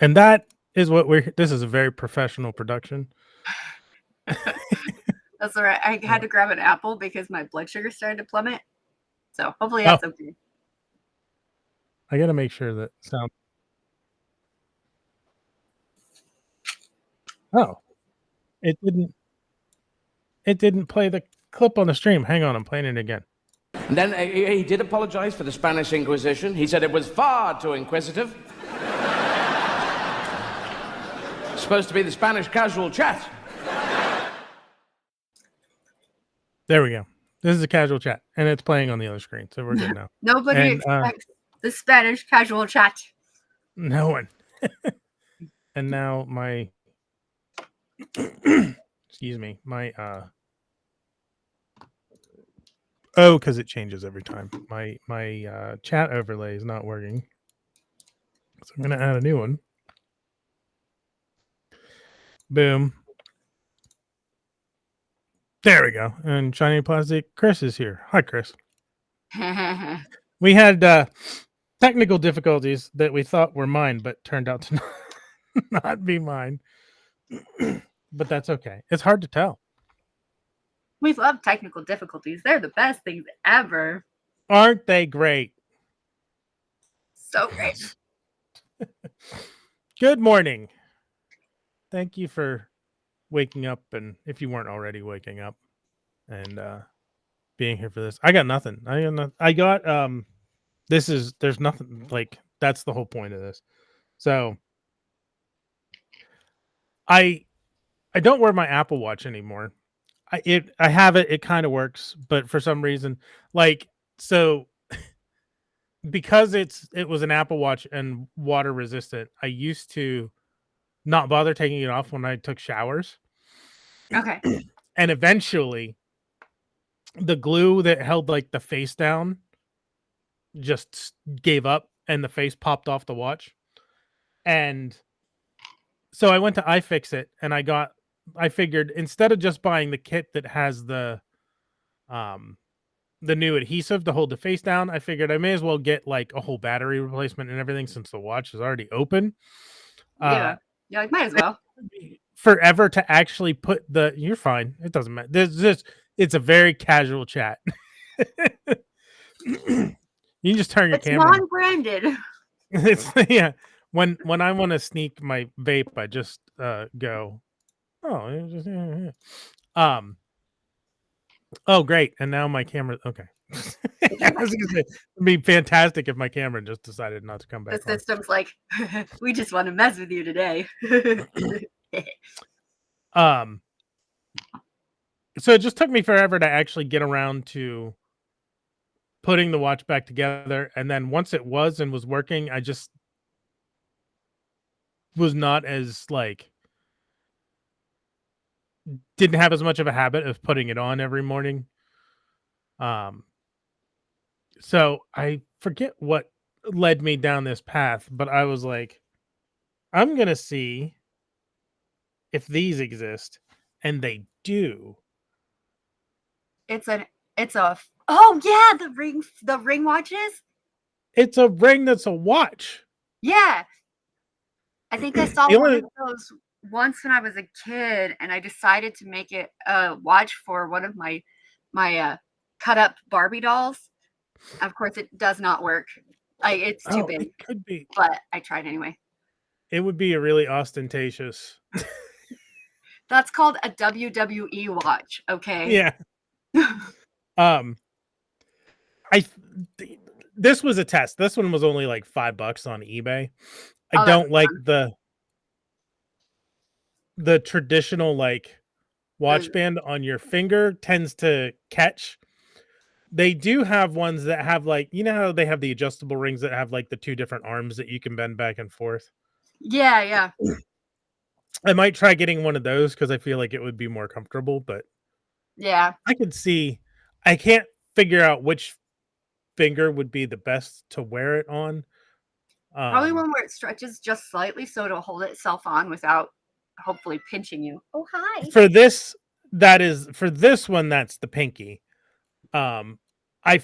And that is what this is a very professional production. That's all right. I had to grab an apple because my blood sugar started to plummet. So hopefully that's okay. I got to make sure that sound. Oh, it didn't play the clip on the stream. Hang on, I'm playing it again. And then he did apologize for the Spanish Inquisition. He said it was far too inquisitive. Supposed to be the Spanish casual chat. There we go. This is a casual chat, and it's playing on the other screen, so we're good now. Nobody expects the Spanish casual chat. No one. And now my excuse me, my because it changes every time. My chat overlay is not working, so I'm gonna add a new one. Boom. There we go. And Shiny Plastic Chris is here. Hi, Chris. We had technical difficulties that we thought were mine, but turned out to not be mine. But that's okay. It's hard to tell. We love technical difficulties. They're the best things ever. Aren't they great? So great. Good morning. Thank you for waking up, and if you weren't already waking up and being here for this. I got nothing. There's nothing, like, that's the whole point of this. So I don't wear my Apple Watch anymore. I have it. It kind of works, but for some reason, like, so because it was an Apple Watch and water resistant, I used to not bother taking it off when I took showers. Okay. And eventually the glue that held like the face down just gave up and the face popped off the watch. And so I went to iFixit and I figured instead of just buying the kit that has the new adhesive to hold the face down, I figured I may as well get like a whole battery replacement and everything since the watch is already open. Yeah, might as well. Forever to actually put you're fine. It doesn't matter. It's a very casual chat. You can just turn your camera. It's non-branded. It's yeah. When I want to sneak my vape, I just go. Oh, great! And now my camera. Okay. I was gonna say, it'd be fantastic if my camera just decided not to come back. The system's like, we just want to mess with you today. So it just took me forever to actually get around to putting the watch back together, and then once it was working, I just was not as didn't have as much of a habit of putting it on every morning. So I forget what led me down this path, but I was like, I'm gonna see if these exist, and they do. It's a oh yeah, the ring watches. It's a ring that's a watch. Yeah, I think I saw one of those once when I was a kid, and I decided to make it a watch for one of my cut up Barbie dolls. Of course, it does not work. It's too big. It could be, but I tried anyway. It would be a really ostentatious. That's called a WWE watch. Okay. Yeah. This was a test. This one was only like $5 on eBay. I don't like the traditional like watch band on your finger tends to catch. They do have ones that have like, you know how they have the adjustable rings that have like the two different arms that you can bend back and forth. Yeah. I might try getting one of those because I feel like it would be more comfortable, but yeah, I could see. I can't figure out which finger would be the best to wear it on. Probably one where it stretches just slightly so it'll hold itself on without hopefully pinching you. Oh, hi. For this one, that's the pinky. I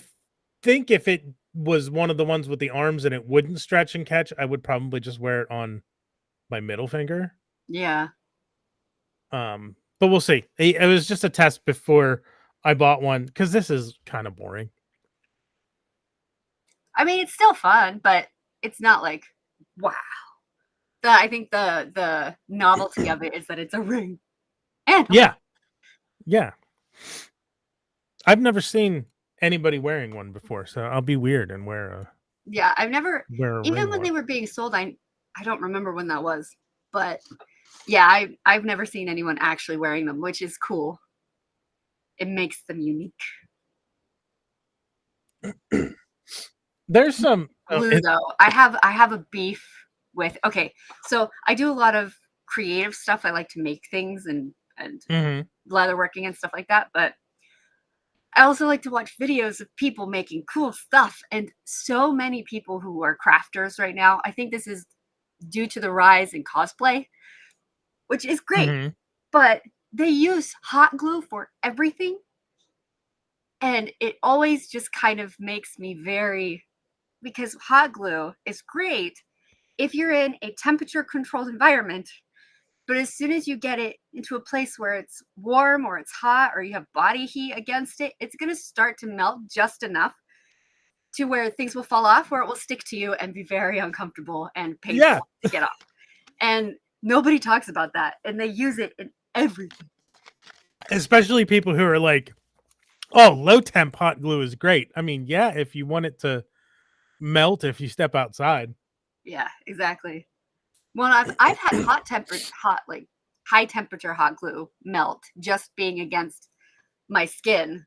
think if it was one of the ones with the arms and it wouldn't stretch and catch, I would probably just wear it on my middle finger. Yeah. But we'll see. It was just a test before I bought one because this is kind of boring. I mean, it's still fun, but it's not like, wow. I think the novelty of it is that it's a ring. And Yeah. I've never seen anybody wearing one before, so I'll be weird and wear a I've never, wear a even ring when they one. were being sold, I don't remember when that was, but yeah, I've never seen anyone actually wearing them, which is cool. It makes them unique. There's some Glue though. I have a beef with. Okay, so I do a lot of creative stuff. I like to make things and Mhm. leatherworking and stuff like that, but I also like to watch videos of people making cool stuff. And so many people who are crafters right now, I think this is due to the rise in cosplay, which is great. Mhm. But they use hot glue for everything. And it always just kind of makes me very, because hot glue is great if you're in a temperature controlled environment. But as soon as you get it into a place where it's warm or it's hot or you have body heat against it, it's going to start to melt just enough to where things will fall off, where it will stick to you and be very uncomfortable and Yeah, painful to get off. And nobody talks about that. And they use it in everything. especially people who are like, "Oh, low temp hot glue is great." I mean, yeah, if you want it to melt if you step outside. Yeah, exactly. Well, I've had like high temperature hot glue melt just being against my skin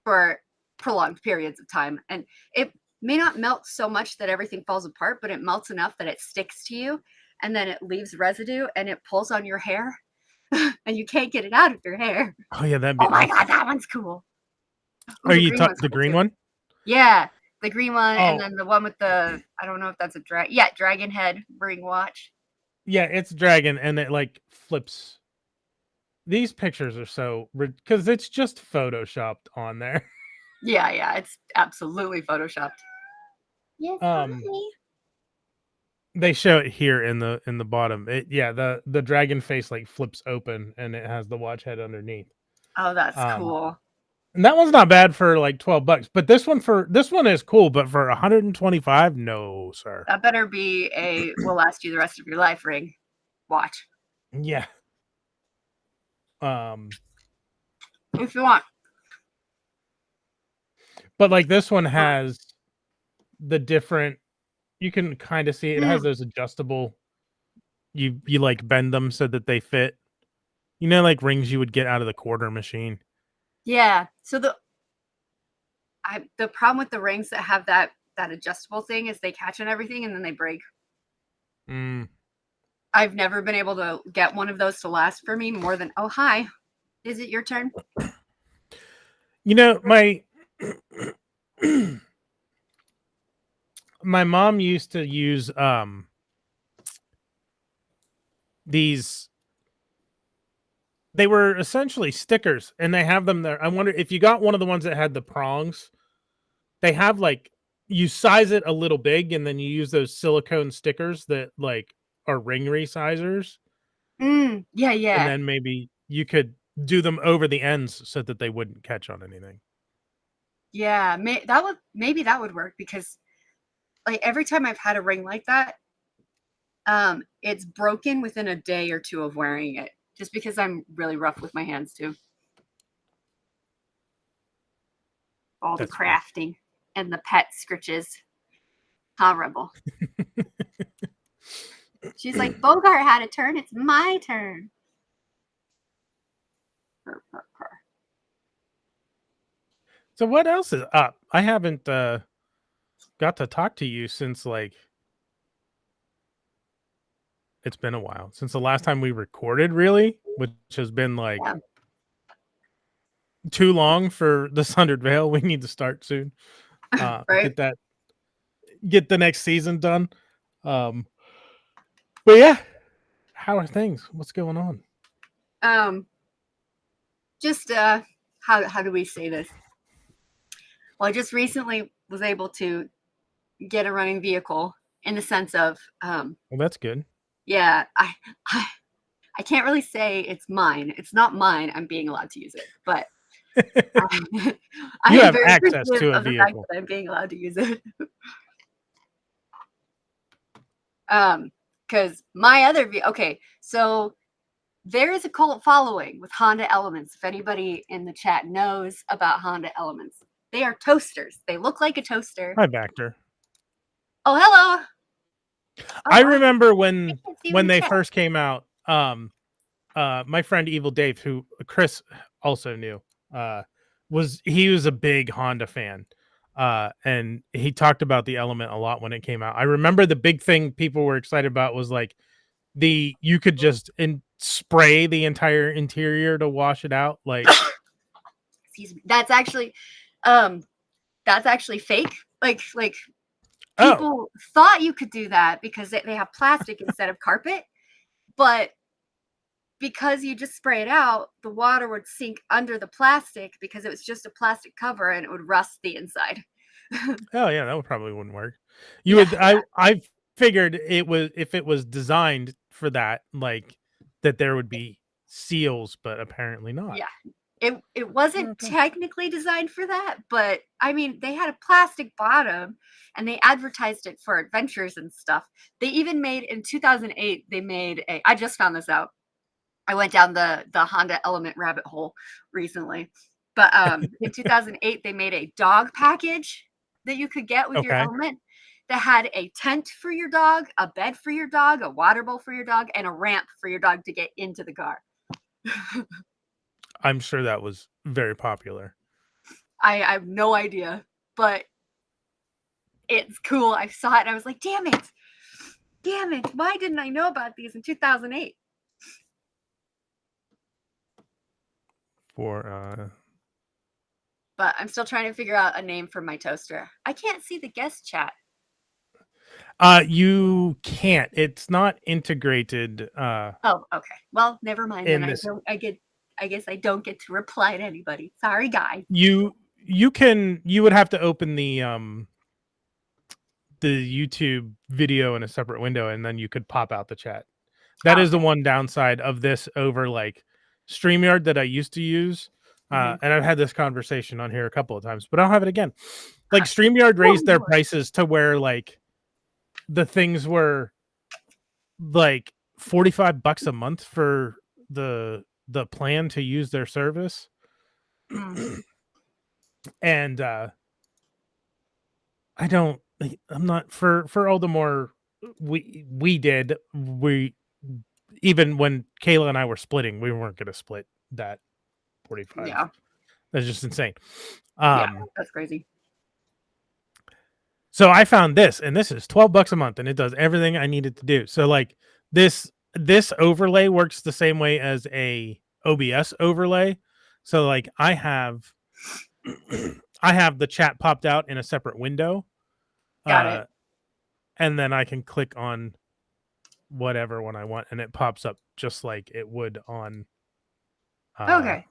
for prolonged periods of time. And it may not melt so much that everything falls apart, but it melts enough that it sticks to you and then it leaves residue and it pulls on your hair and you can't get it out of your hair. Oh yeah, that'd be Oh my awesome. God, that one's cool. Ooh, Are the you green one's the cool green too. one? Yeah, the green one, and Oh, then the one with the, I don't know if that's a dragon head ring watch. yeah, it's dragon and it like flips. These pictures are so because it's just photoshopped on there. Yeah, it's absolutely photoshopped. Yes, Um honey. they show it here in the bottom. The dragon face like flips open and it has the watch head underneath. Oh, that's Um cool. and that one's not bad for like $12, but this one is cool, but for 125, no, sir. That better be a will last you the rest of your life ring watch. Yeah. Um If you want. but like this one has the different you can kind of see it has those adjustable you like bend them so that they fit. You know, like rings you would get out of the quarter machine. Yeah. So the problem with the rings that have that adjustable thing is they catch on everything and then they break. Mm. I've never been able to get one of those to last for me more than, oh hi. Is it your turn? You know, my mom used to use these they were essentially stickers and they have them there. I wonder if you got one of the ones that had the prongs, they have like you size it a little big and then you use those silicone stickers that like are ring resizers. And Yeah. then maybe you could do them over the ends so that they wouldn't catch on anything. Yeah, maybe that would work because like every time I've had a ring like that, it's broken within a day or two of wearing it, just because I'm really rough with my hands too. All the That's fair. crafting and the pet scritches. Huh, Rebel? She's like, Bogart had a turn. It's my turn. Purr, purr, purr. So what else is up? I haven't got to talk to you since like it's been a while since the last time we recorded, really, which has been like Yeah. too long for the Sundered Veil. We need to start soon. Right? Get the next season done. But yeah, how are things? What's going on? Just how do we say this? Well, I just recently was able to get a running vehicle in the sense of, Well, that's good. yeah, I can't really say it's mine. It's not mine. I'm being allowed to use it, but I You am have very access appreciative to a of the fact vehicle. that I'm being allowed to use it. Because my other okay, so there is a cult following with Honda Elements. If anybody in the chat knows about Honda Elements, they are toasters. They look like a toaster. Hi, Vector. Oh, hello. I Oh, remember when can't see you in the they chat. first came out. My friend Evil Dave, who Chris also knew, was a big Honda fan. And he talked about the Element a lot when it came out. I remember the big thing people were excited about was like you could just spray the entire interior to wash it out. Like, Excuse me. That's actually fake. Like oh, people thought you could do that because they have plastic instead of carpet, but because you just spray it out, the water would sink under the plastic because it was just a plastic cover and it would rust the inside. oh yeah, that probably wouldn't work. Yeah. I figured it was, if it was designed for that, like that there would be seals, but apparently not. Yeah. It wasn't Okay. technically designed for that, but I mean, they had a plastic bottom and they advertised it for adventures and stuff. They even made, in 2008, they made I just found this out. I went down the Honda Element rabbit hole recently. But in 2008, they made a dog package that you could get with your Okay. Element that had a tent for your dog, a bed for your dog, a water bowl for your dog, and a ramp for your dog to get into the car. I'm sure that was very popular. I have no idea, but it's cool. I saw it and I was like, damn it. Damn it. Why didn't I know about these in 2008? For But I'm still trying to figure out a name for my toaster. I can't see the guest chat. You can't. It's not integrated. Oh, okay. Well, never mind. In Then this, I guess I don't get to reply to anybody. Sorry, guys. you would have to open the YouTube video in a separate window, and then you could pop out the chat. That is the one downside of this over like StreamYard that I used to use. And I've had this conversation on here a couple of times, but I'll have it again. Like StreamYard raised their prices to where like the things were like $45 a month for the plan to use their service. And I'm not for all the more we even when Kayla and I were splitting, we weren't going to split that 45. Yeah. That's just insane. Yeah, that's crazy. So I found this, and this is $12 a month, and it does everything I needed to do. So like this overlay works the same way as a OBS overlay. So like I have the chat popped out in a separate window. Got it. And then I can click on whatever one I want, and it pops up just like it would on Okay.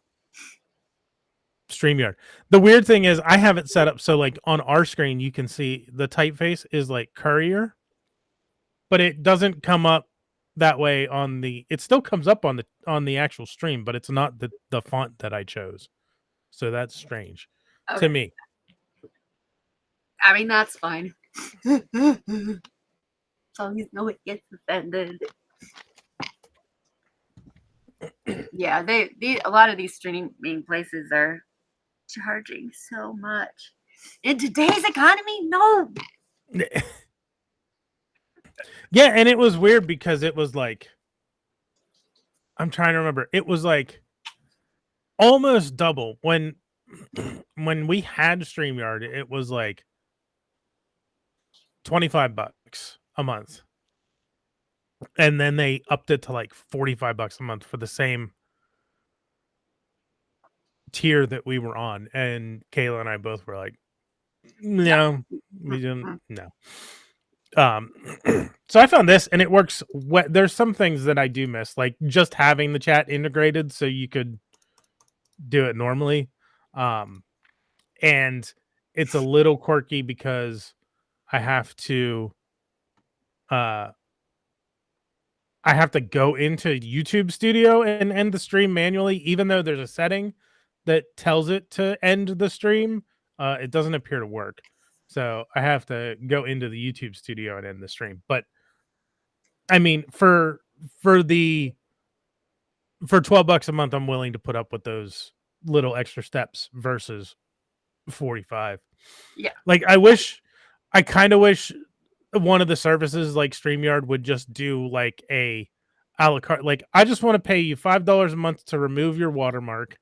StreamYard. The weird thing is I have it set up so like on our screen you can see the typeface is like Courier, but it doesn't come up that way on the. It still comes up on the actual stream, but it's not the font that I chose. So that's strange to me. I mean, that's fine. As long as no one gets offended. Yeah, a lot of these streaming places are charging so much. In today's economy, no. Yeah, and it was weird because it was like, I'm trying to remember. It was like almost double when we had StreamYard. It was like $25 a month, and then they upped it to like $45 a month for the same tier that we were on. And Kayla and I both were like, no, we didn't. No. So I found this, and it works. There's some things that I do miss, like just having the chat integrated so you could do it normally. And it's a little quirky because I have to go into YouTube Studio and end the stream manually, even though there's a setting that tells it to end the stream. It doesn't appear to work. So I have to go into the YouTube Studio and end the stream. But I mean, for $12 a month, I'm willing to put up with those little extra steps versus 45. Yeah. Like I kind of wish one of the services like StreamYard would just do like a la carte. Like, I just want to pay you $5 a month to remove your watermark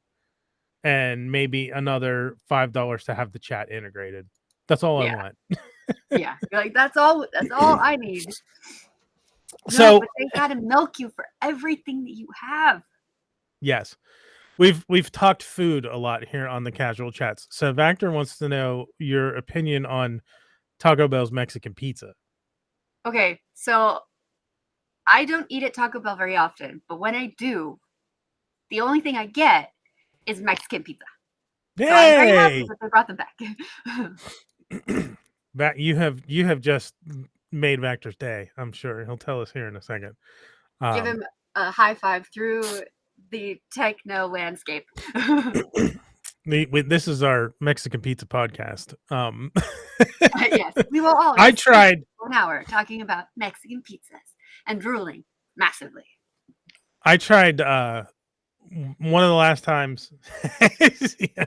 and maybe another $5 to have the chat integrated. That's all I want. Yeah. You're like, that's all I need. So but they gotta milk you for everything that you have. Yes. We've talked food a lot here on the casual chats. So Vactor wants to know your opinion on Taco Bell's Mexican pizza. Okay, so I don't eat at Taco Bell very often, but when I do, the only thing I get is Mexican pizza. Yay! So I'm very happy that they brought them back. That you have just made Vactor's day. I'm sure he'll tell us here in a second. Give him a high five through the techno landscape. This is our Mexican pizza podcast. Yes, we will all. I tried 1 hour talking about Mexican pizzas and drooling massively. I tried one of the last times.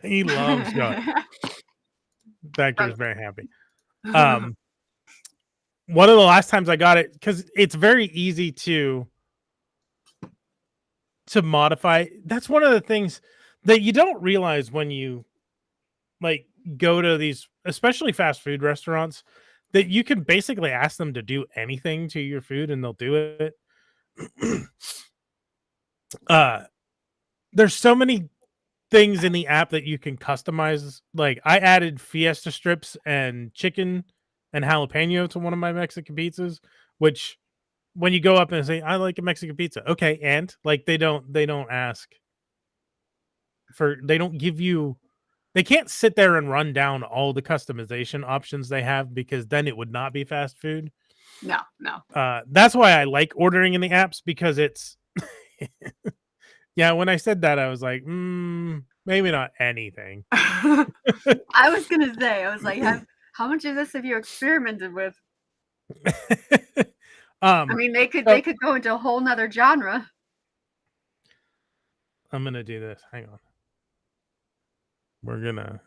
He loves God. Vactor's very happy. One of the last times I got it, because it's very easy to modify. That's one of the things that you don't realize when you like go to these, especially fast food restaurants, that you can basically ask them to do anything to your food and they'll do it. There's so many things in the app that you can customize. Like, I added Fiesta strips and chicken and jalapeno to one of my Mexican pizzas, which when you go up and say, I like a Mexican pizza. Okay. And like, they don't ask for, they don't give you, they can't sit there and run down all the customization options they have, because then it would not be fast food. No. That's why I like ordering in the apps, because it's, yeah, when I said that, I was like, maybe not anything. I was going to say, I was like, how much of this have you experimented with? I mean, they could go into a whole nother genre. I'm going to do this. Hang on. We're going to.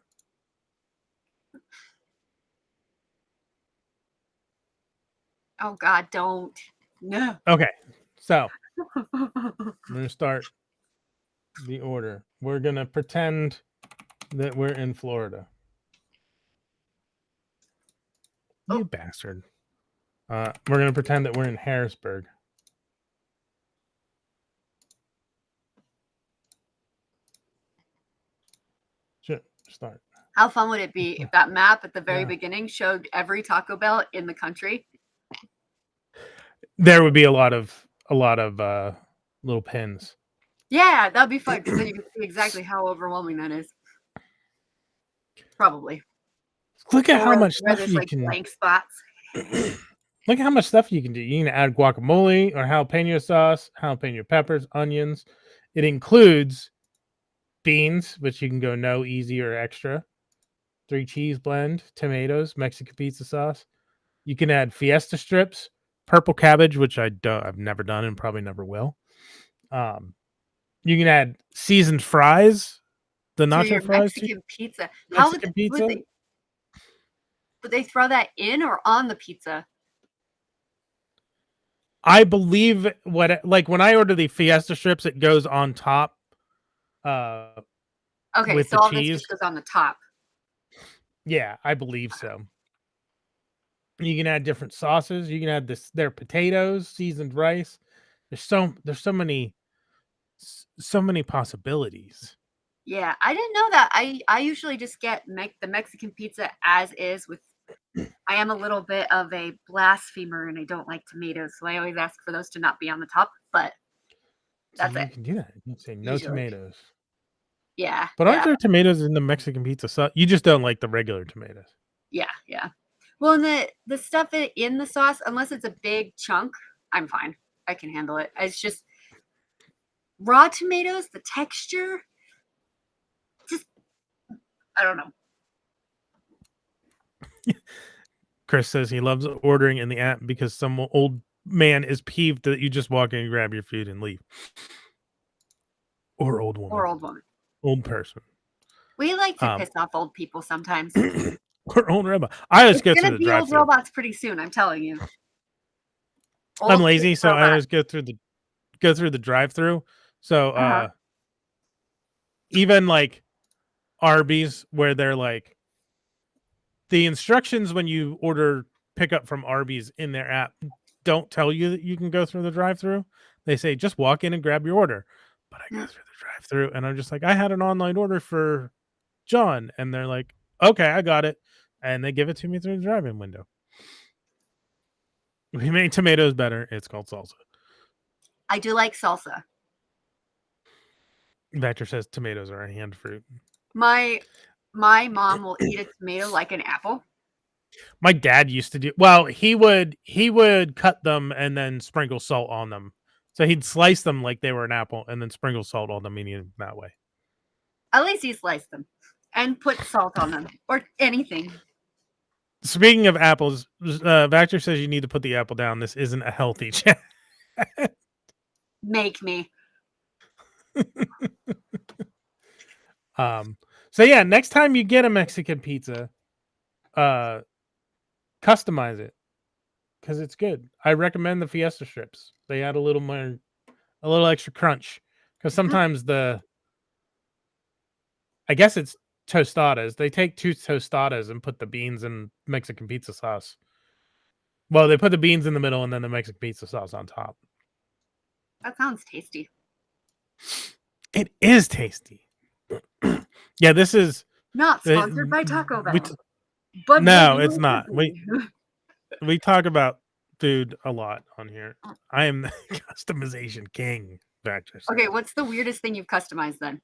Oh, God, don't. No. Okay. So I'm going to start the order. We're going to pretend that we're in Florida. You bastard. We're going to pretend that we're in Harrisburg. Sure, start. How fun would it be if that map at the very beginning showed every Taco Bell in the country? There would be a lot of little pins. Yeah, that'd be fun, because then you can see exactly how overwhelming that is. Probably. Look at how much stuff you can. Blank spots. Look at how much stuff you can do. You can add guacamole or jalapeno sauce, jalapeno peppers, onions. It includes beans, which you can go no, easy, or extra. 3 cheese blend, tomatoes, Mexican pizza sauce. You can add Fiesta strips, purple cabbage, which I've never done and probably never will. You can add seasoned fries, the nacho fries. Mexican pizza. Mexican pizza. Would they throw that in or on the pizza? I believe when I order the Fiesta strips, it goes on top. Okay, with so the all cheese. this just goes on the top. Yeah, I believe so. You can add different sauces. You can add their potatoes, seasoned rice. There's so many possibilities. Yeah, I didn't know that. I usually just get the Mexican pizza as is with. I am a little bit of a blasphemer and I don't like tomatoes, so I always ask for those to not be on the top. But that's it. You can do that. You can say no tomatoes. Yeah. But aren't there tomatoes in the Mexican pizza sauce? You just don't like the regular tomatoes. Yeah. Well, the stuff in the sauce, unless it's a big chunk, I'm fine. I can handle it. It's just raw tomatoes, the texture, just I don't know. Chris says he loves ordering in the app because some old man is peeved that you just walk in and grab your food and leave. Or old woman. Or old woman. Old person. We like to piss off old people sometimes. Or old robot. I always go through the be old drive-thru. robots pretty soon, I'm telling you. I'm lazy, so I always go through the drive-thru. So even like Arby's, where they're like the instructions when you order pickup from Arby's in their app don't tell you that you can go through the drive-thru. They say just walk in and grab your order. But I go through the drive-thru and I'm just like, I had an online order for John, and they're like, okay, I got it, and they give it to me through the drive-in window. We made tomatoes better. It's called salsa. I do like salsa. Vector says tomatoes are a hand fruit. My mom will eat a tomato like an apple. My dad used to do well. He would cut them and then sprinkle salt on them. So he'd slice them like they were an apple and then sprinkle salt on them, eating them that way. At least he sliced them and put salt on them or anything. Speaking of apples, Vector says you need to put the apple down. This isn't a healthy chat. Make me. So yeah, next time you get a Mexican pizza, customize it because it's good. I recommend the Fiesta strips. They add a little extra crunch because sometimes I guess it's tostadas. They take 2 tostadas and put the beans in Mexican pizza sauce. Well, they put the beans in the middle and then the Mexican pizza sauce on top. That sounds tasty. It is tasty. Yeah, this is not sponsored by Taco Bell. But no, it's not. We talk about food a lot on here. I am the customization king. Vector. Okay, what's the weirdest thing you've customized then?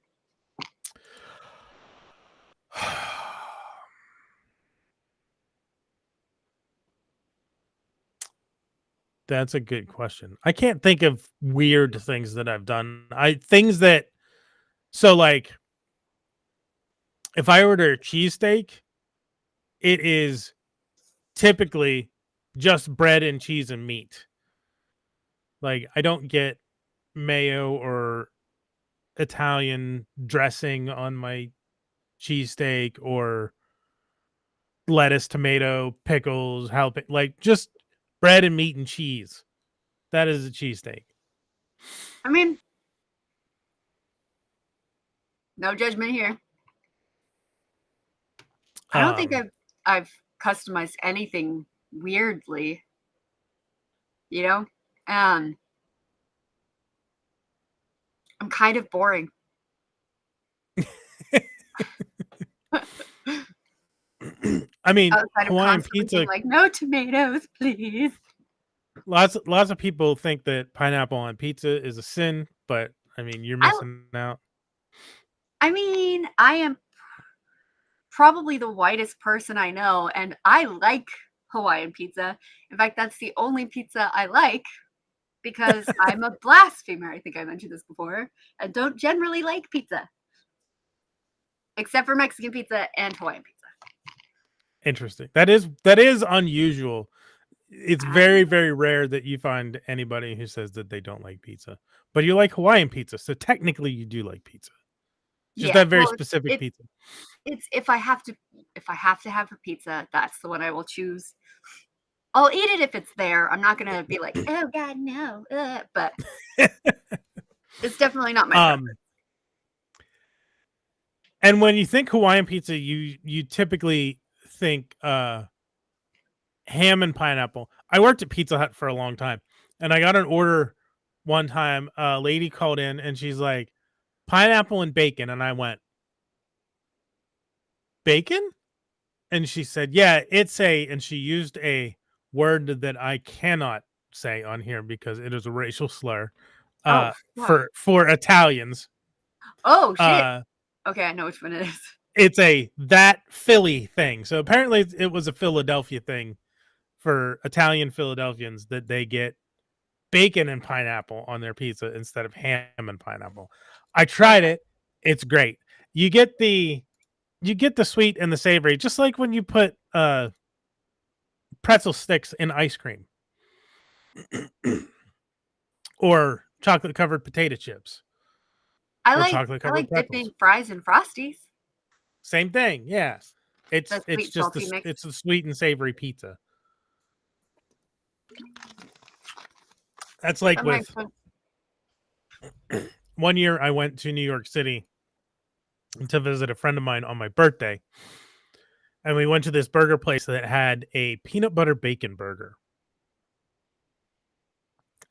That's a good question. I can't think of weird things that I've done. So like if I order a cheesesteak, it is typically just bread and cheese and meat. Like I don't get mayo or Italian dressing on my cheesesteak or lettuce, tomato, pickles, jalapeno, like just bread and meat and cheese. That is a cheesesteak. I mean, no judgment here. I don't think I've customized anything weirdly. You know? I'm kind of boring. I mean, Hawaiian pizza, like no tomatoes, please. Lots of people think that pineapple on pizza is a sin, but I mean, you're missing out. I mean, I am probably the whitest person I know, and I like Hawaiian pizza. In fact, that's the only pizza I like because I'm a blasphemer. I think I mentioned this before. I don't generally like pizza, except for Mexican pizza and Hawaiian pizza. Interesting. That is unusual. It's very, very rare that you find anybody who says that they don't like pizza, but you like Hawaiian pizza. So technically you do like pizza. Just that very specific pizza. It's if I have to have a pizza, that's the one I will choose. I'll eat it if it's there. I'm not gonna be like, oh God, no. But it's definitely not my favorite. And when you think Hawaiian pizza, you typically think ham and pineapple. I worked at Pizza Hut for a long time, and I got an order one time. A lady called in and she's like, pineapple and bacon, and I went, bacon? And she said, yeah, and she used a word that I cannot say on here because it is a racial slur for Italians. Oh shit. Okay, I know which one it is. it's that Philly thing. So apparently it was a Philadelphia thing for Italian Philadelphians that they get bacon and pineapple on their pizza instead of ham and pineapple. I tried it. It's great. You get the sweet and the savory, just like when you put pretzel sticks in ice cream or chocolate covered potato chips. I Or like chocolate-covered dipping pretzels. fries in Frosties. Same thing, yes. It's The sweet, just salty mix. it's a sweet and savory pizza. That's like That with makes sense. one year I went to New York City to visit a friend of mine on my birthday. And we went to this burger place that had a peanut butter bacon burger.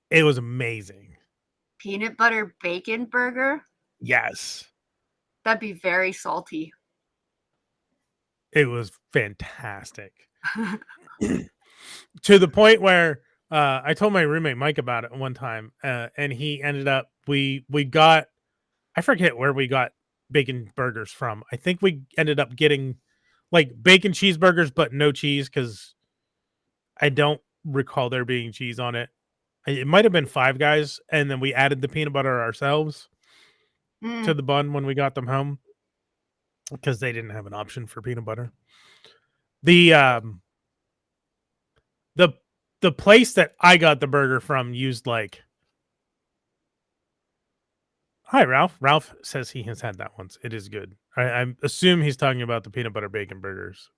It was amazing. Peanut butter bacon burger? Yes. That'd be very salty. It was fantastic. To the point where I told my roommate Mike about it one time, and he ended up we got, I forget where we got bacon burgers from. I think we ended up getting like bacon cheeseburgers, but no cheese because I don't recall there being cheese on it. It might have been Five Guys, and then we added the peanut butter ourselves to the bun when we got them home because they didn't have an option for peanut butter. The place that I got the burger from used like, hi Ralph. Ralph says he has had that once. It is good. I assume he's talking about the peanut butter bacon burgers.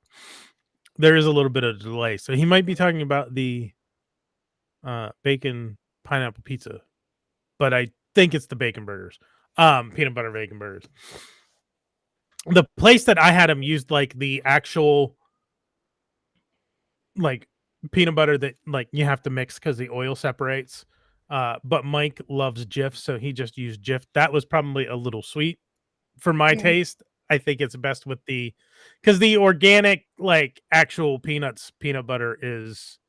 There is a little bit of delay, so he might be talking about the bacon pineapple pizza, but I think it's the bacon burgers, peanut butter bacon burgers. The place that I had him used like the actual like peanut butter that like you have to mix because the oil separates. But Mike loves Jif, so he just used Jif. That was probably a little sweet for my taste. I think it's best with because the organic like actual peanut butter is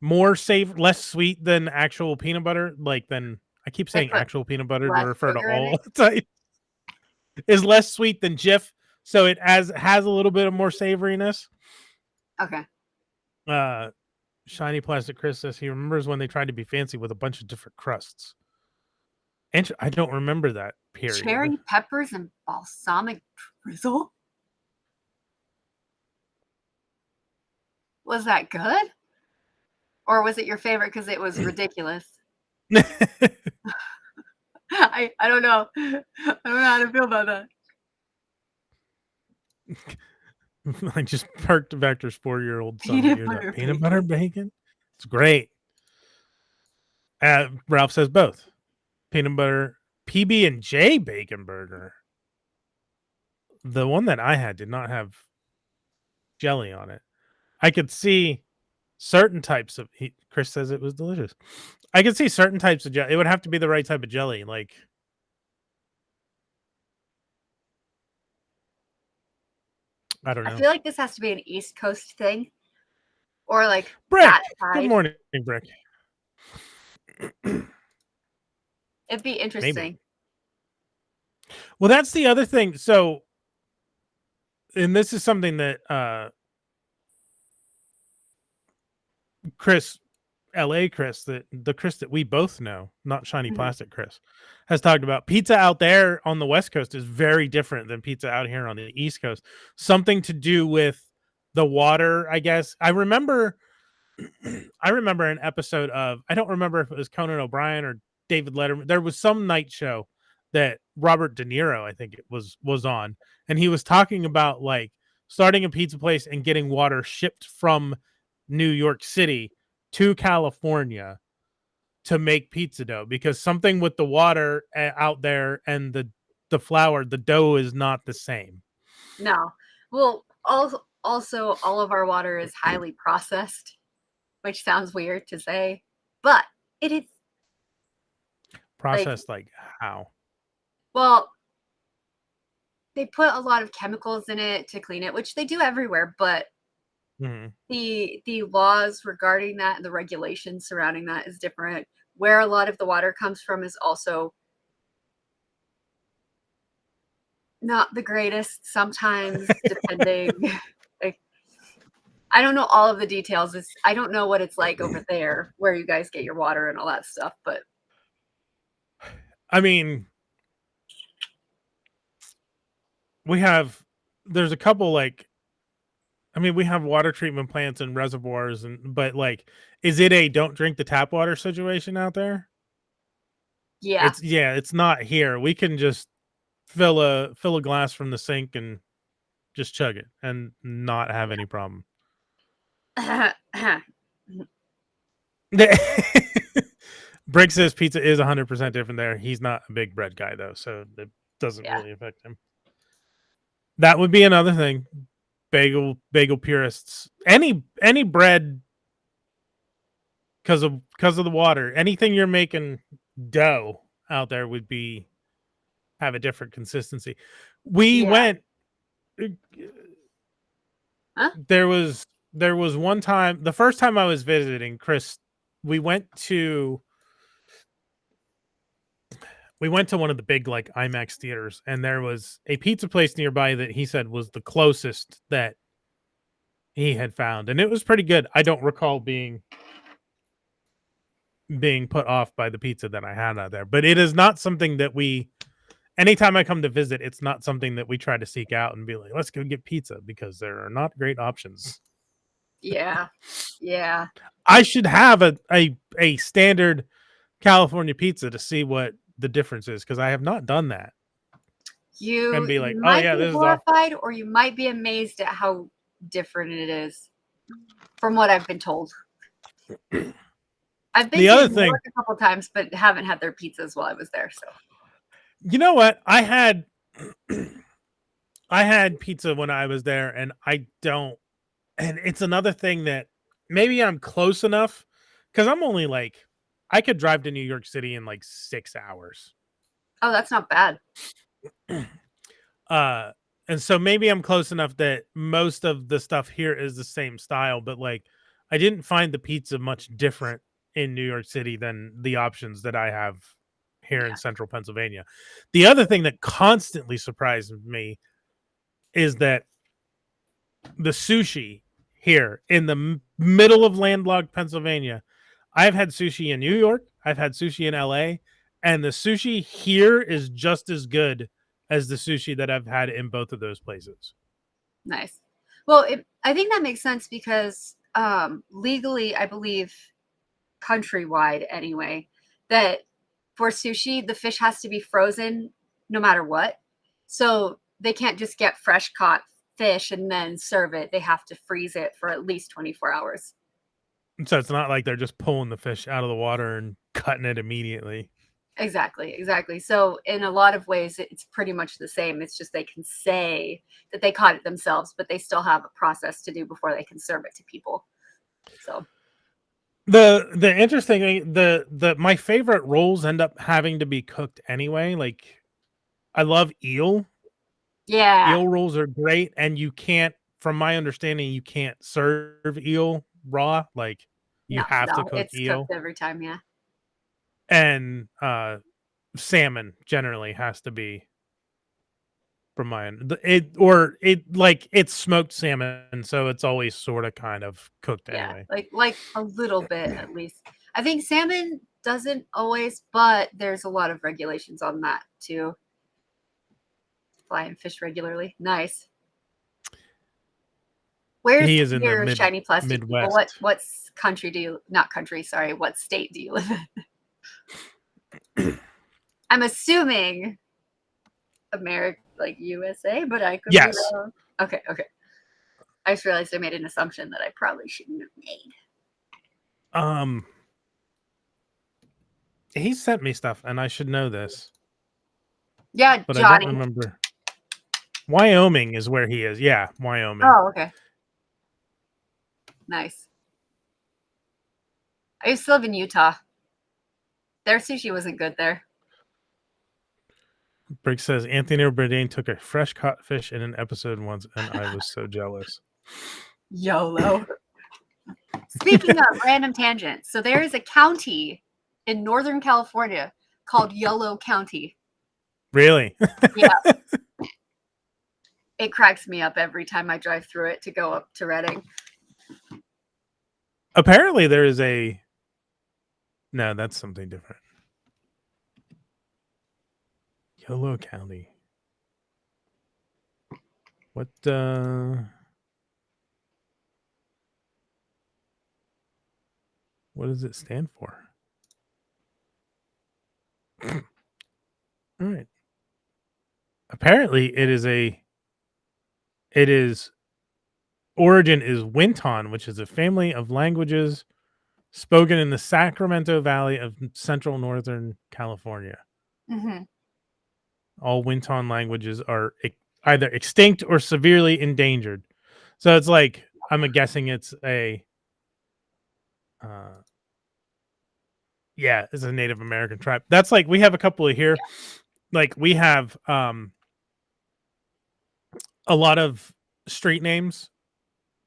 more less sweet than actual peanut butter. Like then I keep saying actual peanut butter to refer to all types. Is less sweet than Jif, so it has a little bit of more savoriness. Okay. Shiny Plastic Chris says he remembers when they tried to be fancy with a bunch of different crusts. And I don't remember that period. Cherry peppers and balsamic drizzle? Was that good? Or was it your favorite because it was ridiculous? I don't know. I don't know how to feel about that. I just perked Vector's 4-year-old son. Peanut butter bacon? It's great. Ralph says both. Peanut butter PB&J bacon burger. The one that I had did not have jelly on it. I could see certain types of Chris says it was delicious. I could see certain types of jelly. It would have to be the right type of jelly. Like I don't know. I feel like this has to be an East Coast thing. Or like Brick. that side. Good morning, Brick. It'd be interesting. Maybe. Well, that's the other thing. So, and this is something that Chris, LA Chris, the Chris that we both know, not Shiny Plastic Chris, has talked about. Pizza out there on the West Coast is very different than pizza out here on the East Coast. Something to do with the water, I guess. I remember an episode of, I don't remember if it was Conan O'Brien or David Letterman. There was some night show that Robert De Niro, I think it was on, and he was talking about like starting a pizza place and getting water shipped from New York City to California to make pizza dough because something with the water out there and the flour, the dough is not the same. No. Well, also all of our water is highly processed, which sounds weird to say, but it is. Processed like how? Well, they put a lot of chemicals in it to clean it, which they do everywhere, but the laws regarding that and the regulations surrounding that is different. Where a lot of the water comes from is also not the greatest sometimes, depending. Like, I don't know all of the details. I don't know what it's like over there where you guys get your water and all that stuff, but I mean, there's a couple we have water treatment plants and reservoirs, but like, is it a don't drink the tap water situation out there? yeah. It's not here. We can just fill a glass from the sink and just chug it and not have any problem. Brick says pizza is 100% different there. He's not a big bread guy though, so it doesn't really affect him. That would be another thing. Bagel purists. Any bread, because of the water. Anything you're making dough out there would have a different consistency. We went. Huh? There was one time. The first time I was visiting Chris, we went to one of the big like IMAX theaters, and there was a pizza place nearby that he said was the closest that he had found, and it was pretty good. I don't recall being put off by the pizza that I had out there, but it is not something that anytime I come to visit, it's not something that we try to seek out and be like, let's go get pizza, because there are not great options. Yeah. I should have a standard California pizza to see what the difference is, because I have not done that. You and be like, you oh might yeah, be this is horrified, or you might be amazed at how different it is, from what I've been told. I've been to New York a couple times, but haven't had their pizzas while I was there. So, you know what? I had pizza when I was there, and and it's another thing that maybe I'm close enough, because I'm only like, I could drive to New York City in like 6 hours. Oh, that's not bad. And so maybe I'm close enough that most of the stuff here is the same style, but like, I didn't find the pizza much different in New York City than the options that I have here in central Pennsylvania. The other thing that constantly surprised me is that the sushi here in the middle of landlocked Pennsylvania, I've had sushi in New York, I've had sushi in LA, and the sushi here is just as good as the sushi that I've had in both of those places. Nice. Well, I think that makes sense because legally, I believe, countrywide anyway, that for sushi, the fish has to be frozen no matter what. So they can't just get fresh caught fish and then serve it. They have to freeze it for at least 24 hours. So it's not like they're just pulling the fish out of the water and cutting it immediately. Exactly. So in a lot of ways, it's pretty much the same. It's just they can say that they caught it themselves, but they still have a process to do before they can serve it to people. So the interesting thing, my favorite rolls end up having to be cooked anyway. Like, I love eel. Yeah. Eel rolls are great, and you can't, from my understanding, you can't serve eel raw. Like, you have to cook eel. It's cooked every time, yeah. And salmon generally has to be, from my end, it's smoked salmon, so it's always sort of kind of cooked anyway. Like a little bit at least. I think salmon doesn't always, but there's a lot of regulations on that too. Fly and fish regularly. Nice. Where's your shiny plastic Midwest? People? What country do you not country? Sorry, what state do you live in? I'm assuming America, like USA, but I could be wrong. Okay. I just realized I made an assumption that I probably shouldn't have made. He sent me stuff, and I should know this. Yeah, but Johnny. I don't remember. Wyoming is where he is. Yeah, Wyoming. Oh, okay. Nice. I used to live in Utah. Their sushi wasn't good there. Brick says Anthony Bourdain took a fresh caught fish in an episode once, and I was so jealous. YOLO. Speaking of random tangents, so there is a county in Northern California called YOLO County. Really? Yeah. it cracks me up every time I drive through it to go up to Reading. Apparently, there is a. No, that's something different. Yolo County. What? What does it stand for? All right. Apparently, it is a. It is. Origin is Winton, which is a family of languages spoken in the Sacramento Valley of central northern California. Mm-hmm. All Winton languages are either extinct or severely endangered. So it's like, I'm guessing it's a. Yeah, it's a Native American tribe. That's like, we have a couple of here. Like we have a lot of street names,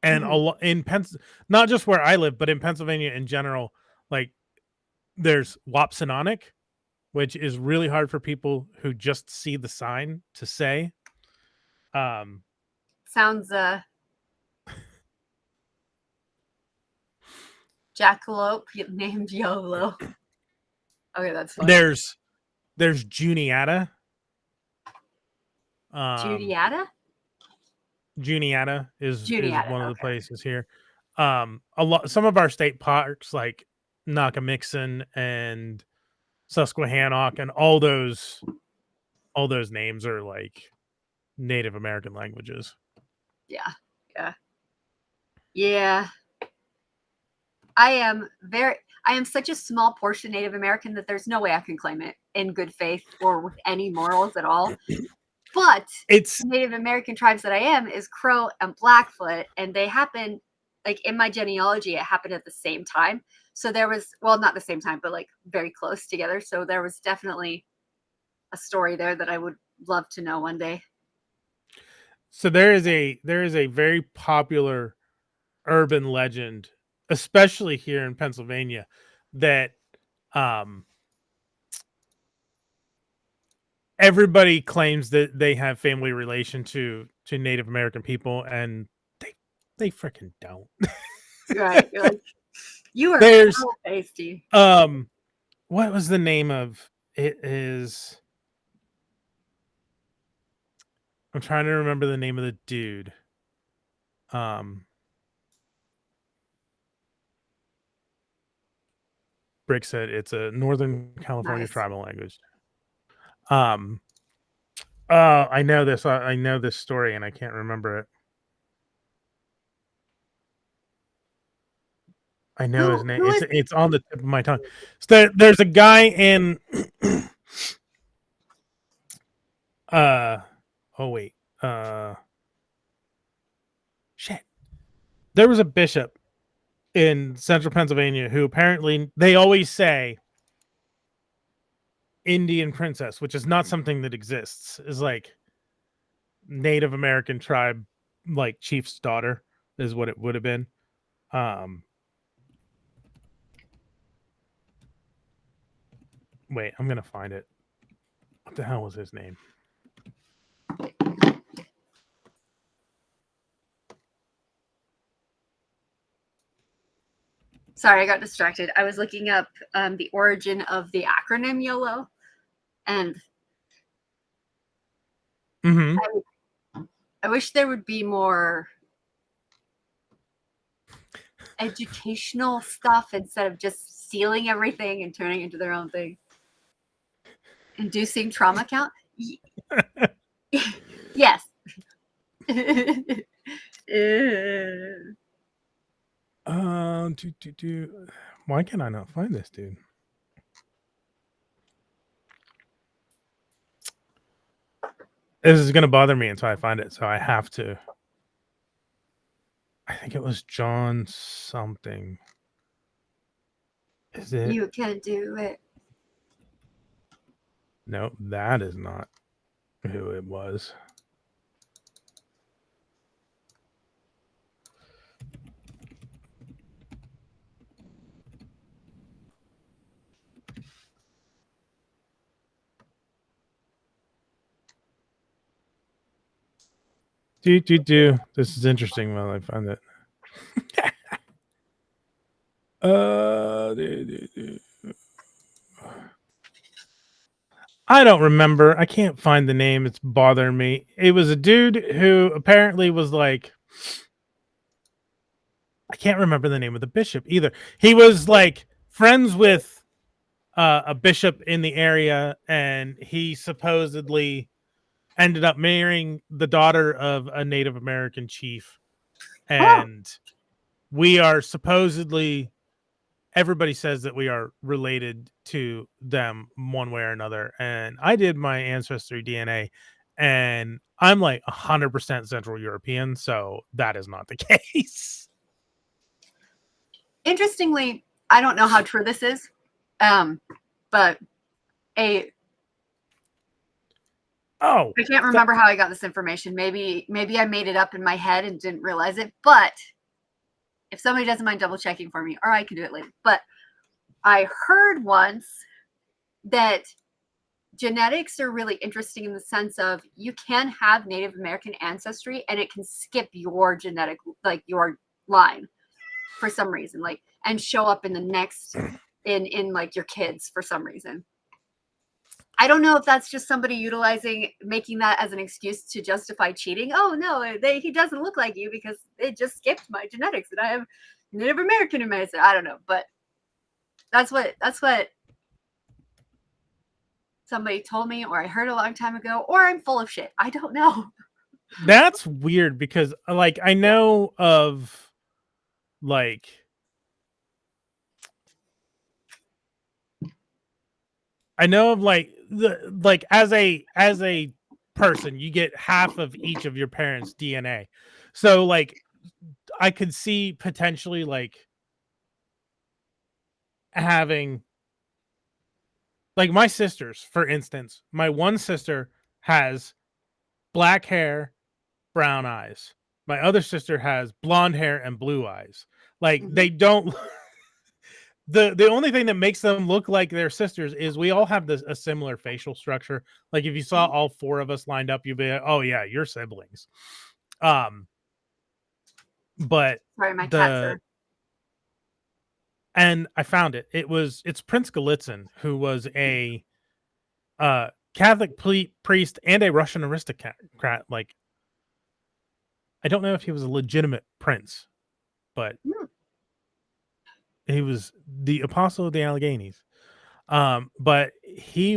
and a lot in not just where I live, but in Pennsylvania in general. Like there's Wapsinomic, which is really hard for people who just see the sign to say. Sounds jackalope named Yolo. Okay, that's funny. There's Juniata. Judiata? Juniata is one of the places here. Some of our state parks like Nakamixon and Susquehannock and all those names are like Native American languages. Yeah. I am such a small portion Native American that there's no way I can claim it in good faith or with any morals at all. But it's the Native American tribes that I am is Crow and Blackfoot, and they happen like in my genealogy, it happened at the same time. So there was, well, not the same time, but like very close together. So there was definitely a story there that I would love to know one day. So there is a very popular urban legend, especially here in Pennsylvania, that everybody claims that they have family relation to Native American people, and they freaking don't. Right. You're like, you are There's so tasty. What was the name of it? Is I'm trying to remember the name of the dude. Brick said it's a Northern California tribal language. I know this. I know this story, and I can't remember it. I know his name. It's on the tip of my tongue. So there's a guy in. Oh wait. Shit. There was a bishop in central Pennsylvania who apparently, they always say Indian princess, which is not something that exists, is like Native American tribe, like chief's daughter is what it would have been. Wait, I'm gonna find it. What the hell was his name? Sorry, I got distracted. I was looking up the origin of the acronym YOLO, and I wish there would be more educational stuff instead of just stealing everything and turning it into their own thing. Inducing trauma count? Yes. Why can I not find this dude? This is gonna bother me until I find it, so I have to. I think it was John something. Is it? You can do it. No, that is not who it was. Do. This is interesting while I find it. I don't remember. I can't find the name. It's bothering me. It was a dude who apparently was like, I can't remember the name of the bishop either. He was like friends with a bishop in the area, and he supposedly ended up marrying the daughter of a Native American chief. And we are supposedly, everybody says that we are related to them one way or another. And I did my ancestry DNA, and I'm like 100% Central European, so that is not the case. Interestingly, I don't know how true this is, but I can't remember how I got this information. Maybe I made it up in my head and didn't realize it. But if somebody doesn't mind double checking for me, or I can do it later. But I heard once that genetics are really interesting in the sense of you can have Native American ancestry and it can skip your genetic, like your line for some reason, like, and show up in the next in like your kids for some reason. I don't know if that's just somebody making that as an excuse to justify cheating. Oh no, he doesn't look like you because they just skipped my genetics and I have Native American in my. I don't know, but that's what somebody told me, or I heard a long time ago, or I'm full of shit. I don't know. That's weird because, like, I know of, like, as a person, you get half of each of your parents' DNA. So, like, I could see potentially, like, having, like, my sisters, for instance. My one sister has black hair, brown eyes. My other sister has blonde hair and blue eyes. Like, they don't. The only thing that makes them look like their sisters is we all have a similar facial structure. Like, if you saw all four of us lined up, you'd be like, oh yeah, you're siblings. But sorry, my cats are. And I found it. It's Prince Galitzin, who was a Catholic priest and a Russian aristocrat. Like, I don't know if he was a legitimate prince, but he was the apostle of the Alleghenies. But he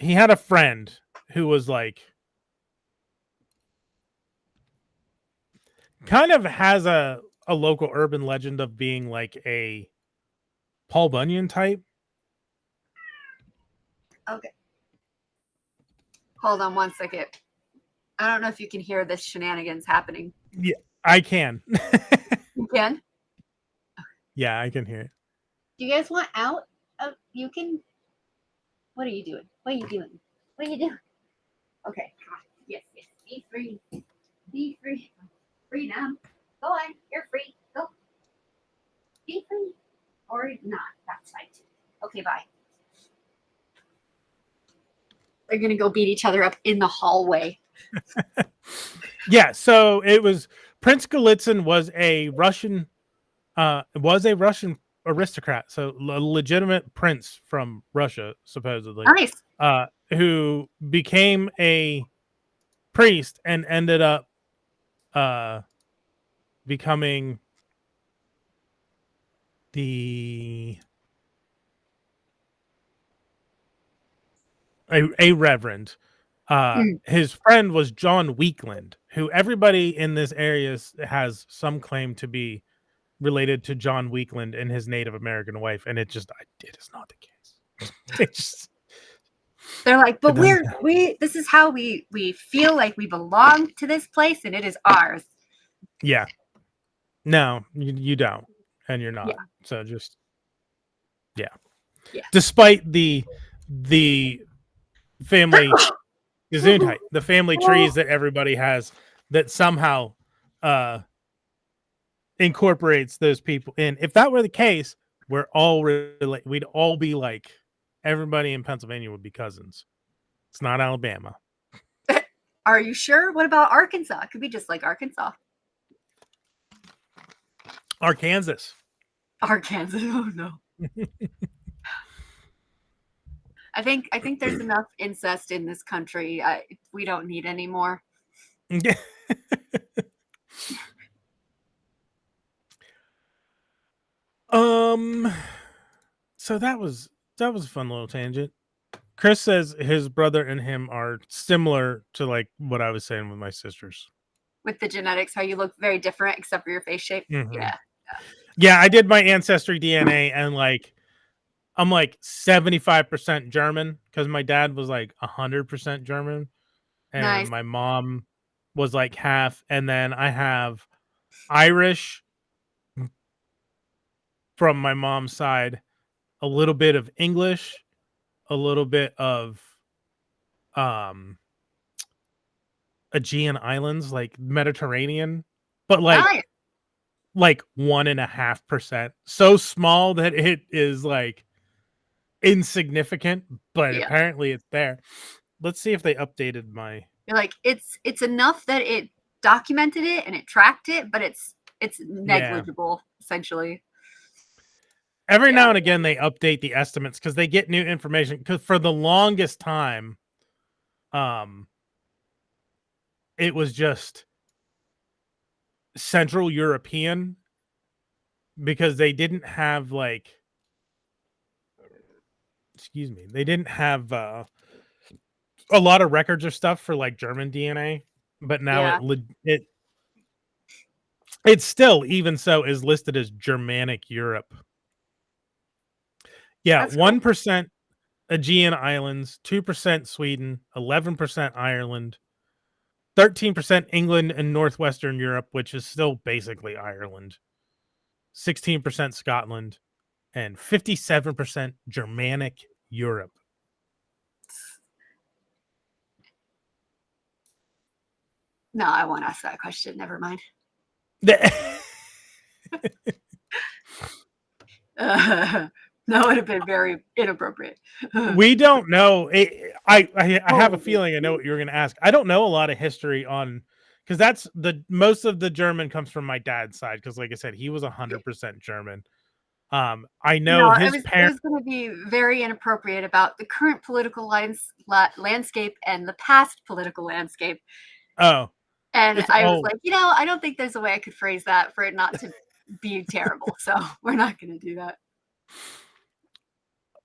had a friend who was like, kind of has a local urban legend of being like a Paul Bunyan type. Okay. Hold on one second. I don't know if you can hear this shenanigans happening. Yeah, I can. You can? Yeah, I can hear it. Do you guys want out? You can. What are you doing? What are you doing? What are you doing? Okay. Yes. Be free. Be free. Freedom. Go on. You're free. Go. Be free. Or not. That's fine too. Okay, bye. They're going to go beat each other up in the hallway. Yeah, so it was Prince Galitzin was a Russian aristocrat, so a legitimate prince from Russia, supposedly. Nice. Who became a priest and ended up becoming a reverend. His friend was John Weakland, who everybody in this area has some claim to be related to John Weakland and his Native American wife, and it is not the case. They're like, but this is how we feel like we belong to this place and it is ours. Yeah. No, you don't, and you're not. Yeah. So just yeah. Despite the family Gesundheit, the family trees that everybody has that somehow incorporates those people in. If that were the case, we'd all be like, everybody in Pennsylvania would be cousins. It's not Alabama. Are you sure? What about Arkansas? It could be just like Arkansas. Arkansas. Arkansas. Oh no. I think there's enough incest in this country. We don't need any more. So that was a fun little tangent. Chris says his brother and him are similar to like what I was saying with my sisters. With the genetics, how you look very different except for your face shape. Mm-hmm. Yeah. Yeah, I did my ancestry DNA and like I'm like 75% German because my dad was like 100% German and Nice. my mom was like half, and then I have Irish from my mom's side, a little bit of English, a little bit of Aegean Islands, like Mediterranean, but Nice. like 1.5%. So small that it is like insignificant, but Yeah. apparently it's there. Let's see if they updated my. You're like, it's enough that it documented it and it tracked it, but it's negligible essentially. Every now and again they update the estimates because they get new information. Because for the longest time, it was just Central European because they didn't have like, excuse me, they didn't have a lot of records or stuff for like German DNA, but now it still, even so, is listed as Germanic Europe. Yeah, 1% Aegean Islands, 2% Sweden, 11% Ireland, 13% England and Northwestern Europe, which is still basically Ireland, 16% Scotland, and 57% Germanic Europe. No, I won't ask that question. Never mind. That would have been very inappropriate. We don't know. I have a feeling I know what you're going to ask. I don't know a lot of history on, because that's most of the German comes from my dad's side. Because like I said, he was 100% German. I know his parents. It was going to be very inappropriate about the current political landscape and the past political landscape. Oh. And I was like, I don't think there's a way I could phrase that for it not to be terrible. So we're not going to do that.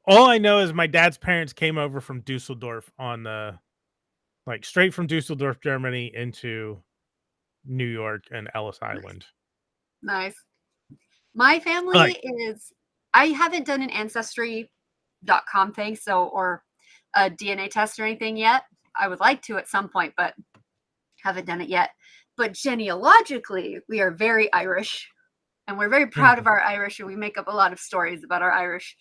All I know is my dad's parents came over from Dusseldorf on the, like straight from Dusseldorf, Germany into New York and Ellis Island. Nice. My family I haven't done an ancestry.com thing, or a DNA test or anything yet. I would like to at some point, but haven't done it yet. But genealogically, we are very Irish, and we're very proud of our Irish, and we make up a lot of stories about our Irish.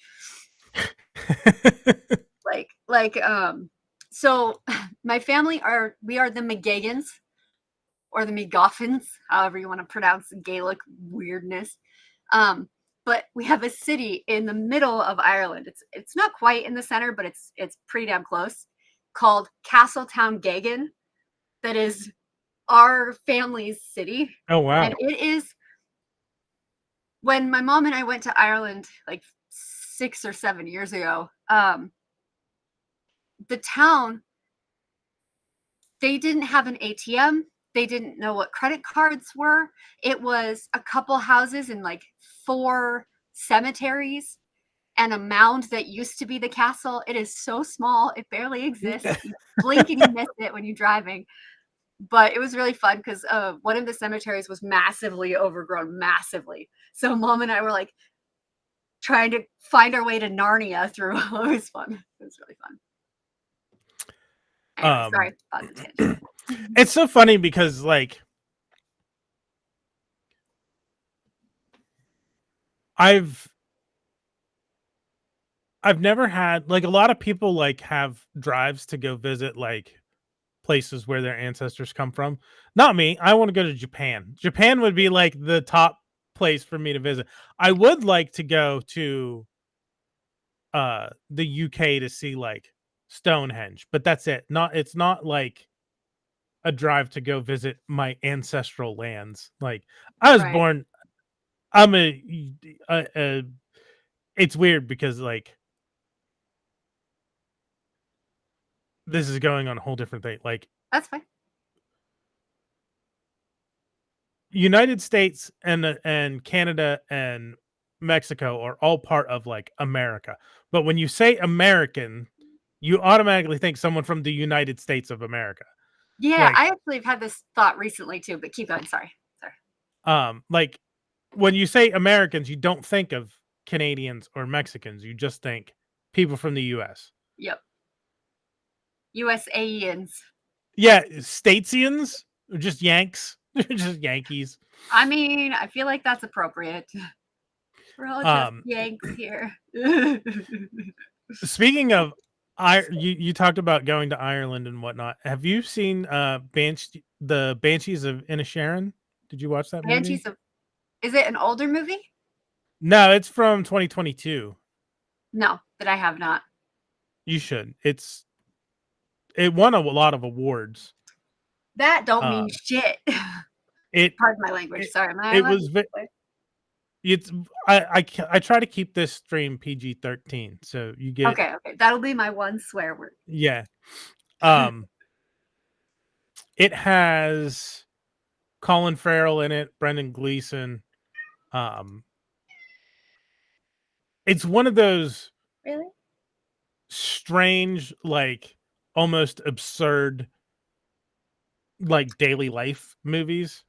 So my family we are the McGagans or the McGoffins, however you want to pronounce the Gaelic weirdness. But we have a city in the middle of Ireland. It's not quite in the center, but it's pretty damn close, called Castletown Gagan. That is our family's city. Oh wow. And it is, when my mom and I went to Ireland like 6 or 7 years ago, the town, they didn't have an ATM. They didn't know what credit cards were. It was a couple houses and like 4 cemeteries and a mound that used to be the castle. It is so small. It barely exists. You blink and you miss it when you're driving. But it was really fun because one of the cemeteries was massively overgrown, massively. So Mom and I were like trying to find our way to Narnia through. It was fun. It was really fun. Anyway, sorry about the tangent. It's so funny because like I've never had, like, a lot of people like have drives to go visit like places where their ancestors come from. Not me. I want to go to Japan. Japan would be like the top place for me to visit. I would like to go to the UK to see like Stonehenge, but that's it. It's not like a drive to go visit my ancestral lands. Like I was Right. born. I'm a. It's weird because like this is going on a whole different thing. Like That's fine. United States and Canada and Mexico are all part of like America. But when you say American, you automatically think someone from the United States of America. Yeah, Like I actually have had this thought recently too, but keep going. Sorry. like when you say Americans, you don't think of Canadians or Mexicans. You just think people from the US. Yep. USAians. Yeah, Statesians or just Yanks. Just Yankees. I mean, I feel like that's appropriate. We're all just Yanks here. Speaking of you talked about going to Ireland and whatnot. Have you seen the Banshees of Inisherin? Did you watch that movie? Banshees of Is it an older movie? No, it's from 2022. No, that I have not. You should. It won a lot of awards. That don't mean shit. It Pardon my language. Sorry, it was it's I try to keep this stream PG-13, so you get okay. That'll be my one swear word. Yeah. It has Colin Farrell in it, Brendan Gleeson. It's one of those Really? strange, like almost absurd, like daily life movies.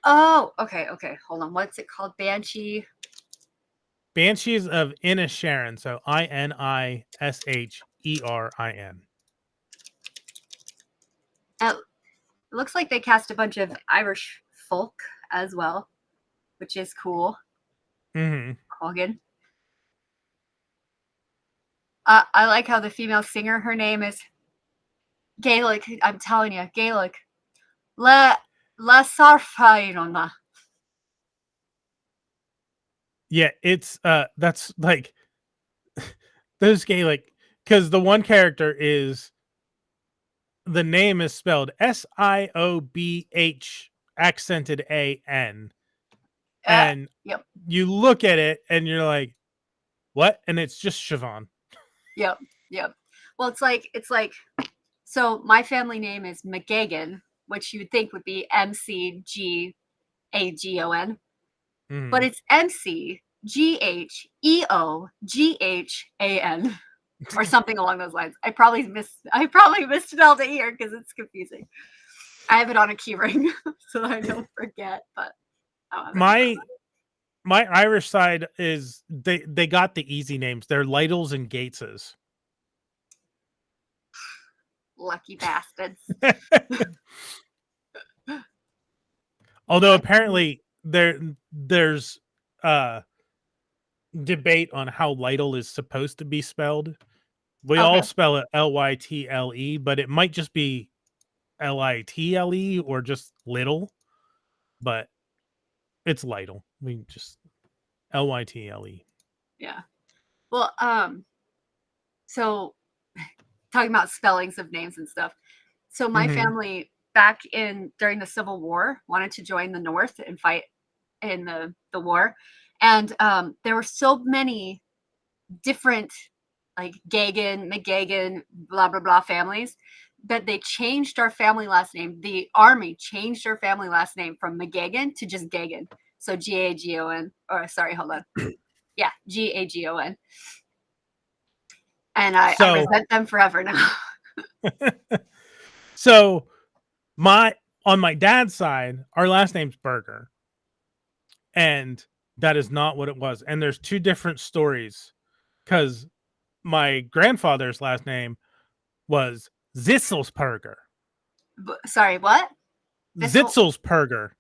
Oh, okay. Hold on. What's it called? Banshees of Inisherin. So Inisherin. It looks like they cast a bunch of Irish folk as well, which is cool. Mm-hmm. Colgan. I like how the female singer, her name is Gaelic. I'm telling you, Gaelic. La Sarfairona. Yeah, it's that's like those Gaelic, because the one character is the name is spelled Siobh accented AN. And yep. You look at it and you're like, what? And it's just Siobhan. Yep. Well, it's like so my family name is McGagan, which you would think would be McGagon. Mhm. But it's McGheoghan or something along those lines. I probably misspelled it here because it's confusing. I have it on a key ring so that I don't forget, but my Irish side is they got the easy names. They're Lytles and Gateses. Lucky bastards. Although apparently there's debate on how Lytle is supposed to be spelled. We all spell it Lytle, but it might just be Litle or just little, but it's Lytle. We just Lytle. Yeah. Well, so talking about spellings of names and stuff. So my family back during the Civil War wanted to join the North and fight in the war. And there were so many different like Gagan, McGagan, blah, blah, blah families that they changed our family last name. The army changed our family last name from McGagan to just Gagan. So Gagon, or sorry, hold on. Yeah, Gagon. And I resent them forever now. So on my dad's side, our last name's Berger. And that is not what it was. And there's two different stories, because my grandfather's last name was Zitzelsperger. Sorry, what? Zitzelsperger.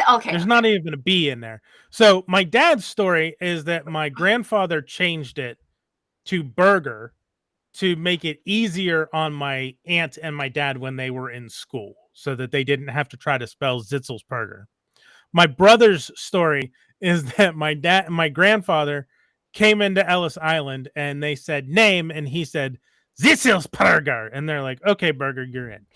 Okay. There's not even a B in there. So my dad's story is that my grandfather changed it to Berger to make it easier on my aunt and my dad when they were in school, so that they didn't have to try to spell Zitzelsperger. My brother's story is that my grandfather came into Ellis Island and they said name, and he said Zitzelsperger, and they're like, okay, Berger, you're in.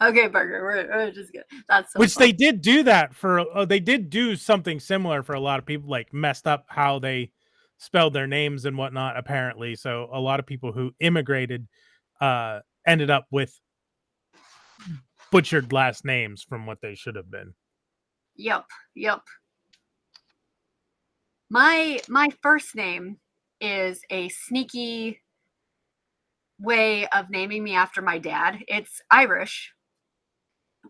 Okay, Burger, we're just good. That's so Which funny. they did do that for. They did do something similar for a lot of people, like messed up how they spelled their names and whatnot. Apparently, so a lot of people who immigrated ended up with butchered last names from what they should have been. Yep. My first name is a sneaky way of naming me after my dad. It's Irish,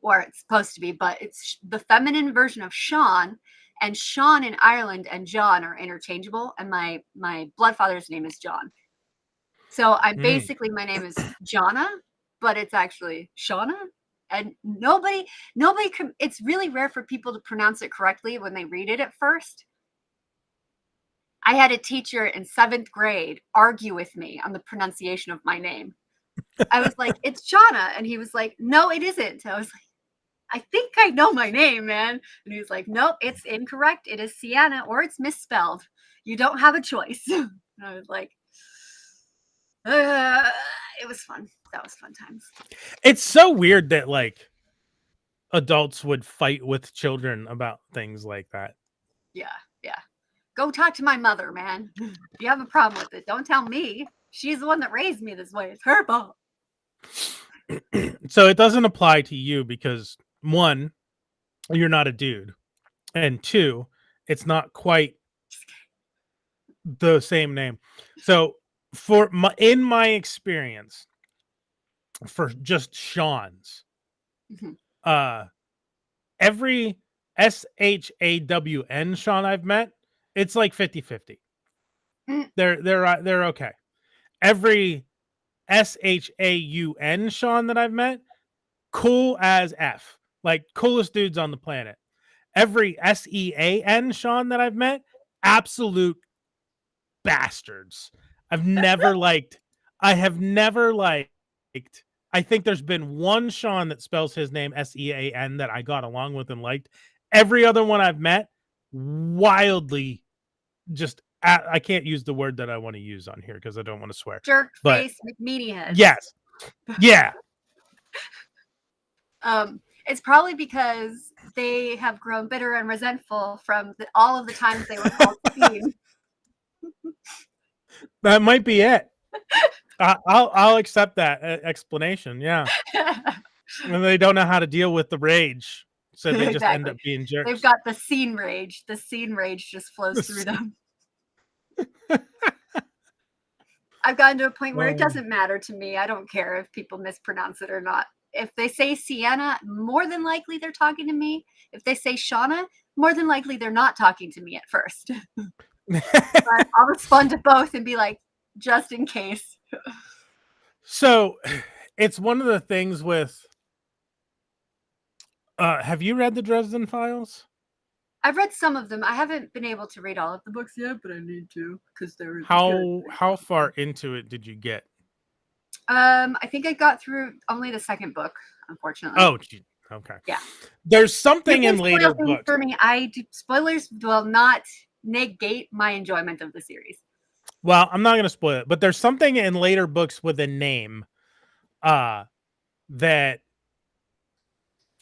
or it's supposed to be, but it's the feminine version of Sean. And Sean in Ireland and John are interchangeable. And my blood father's name is John. So I'm basically, my name is Jonna, but it's actually Shauna. And nobody can, it's really rare for people to pronounce it correctly when they read it at first. I had a teacher in 7th grade argue with me on the pronunciation of my name. I was like, it's Shauna. And he was like, no, it isn't. I was like, I think I know my name, man. And he was like, nope, it's incorrect. It is Seanna, or it's misspelled. You don't have a choice. And I was like, it was fun. That was fun times. It's so weird that like adults would fight with children about things like that. Yeah. Go talk to my mother, man. If you have a problem with it, don't tell me. She's the one that raised me this way. It's her fault. So it doesn't apply to you because 1, you're not a dude, and 2, it's not quite the same name. So in my experience, for just Sean's, every SHAWN Sean I've met, it's like 50-50. They're okay. Every SHAUN Sean that I've met, cool as F, like coolest dudes on the planet. Every SEAN Sean that I've met, absolute bastards. I have never liked. I think there's been one Sean that spells his name SEAN that I got along with and liked. Every other one I've met, wildly just. I can't use the word that I want to use on here because I don't want to swear. Jerk face McMeaty head. Yes. Yeah. It's probably because they have grown bitter and resentful from all of the times they were called Steam. That might be it. I'll accept that explanation. Yeah. And they don't know how to deal with the rage, so they just end up being jerks. They've got the scene rage. The scene rage just flows through them. I've gotten to a point where it doesn't matter to me. I don't care if people mispronounce it or not. If they say Sienna, more than likely they're talking to me. If they say Shauna, more than likely they're not talking to me at first. But I'll respond to both and be like, just in case. So it's one of the things with have you read the Dresden Files? I've read some of them. I haven't been able to read all of the books yet, but I need to because they're how far into it did you get? I think I got through only the second book, unfortunately. Oh, okay. Yeah. There's something in later books. For me, spoilers will not negate my enjoyment of the series. Well, I'm not going to spoil it, but there's something in later books with a name that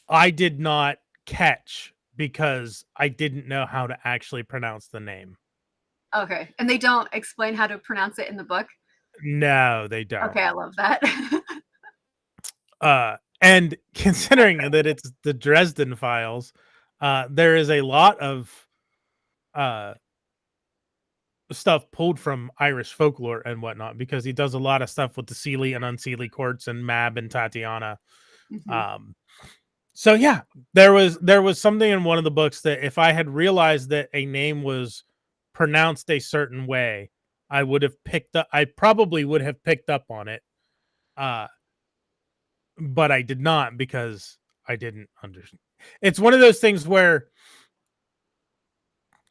I did not catch because I didn't know how to actually pronounce the name. Okay. And they don't explain how to pronounce it in the book? No, they don't. Okay, I love that. And considering that it's the Dresden Files, there is a lot of stuff pulled from Irish folklore and whatnot, because he does a lot of stuff with the Seelie and Unseelie courts and Mab and Tatiana. Mm-hmm. So yeah, there was something in one of the books that if I had realized that a name was pronounced a certain way, I probably would have picked up on it. But I did not because I didn't understand. It's one of those things where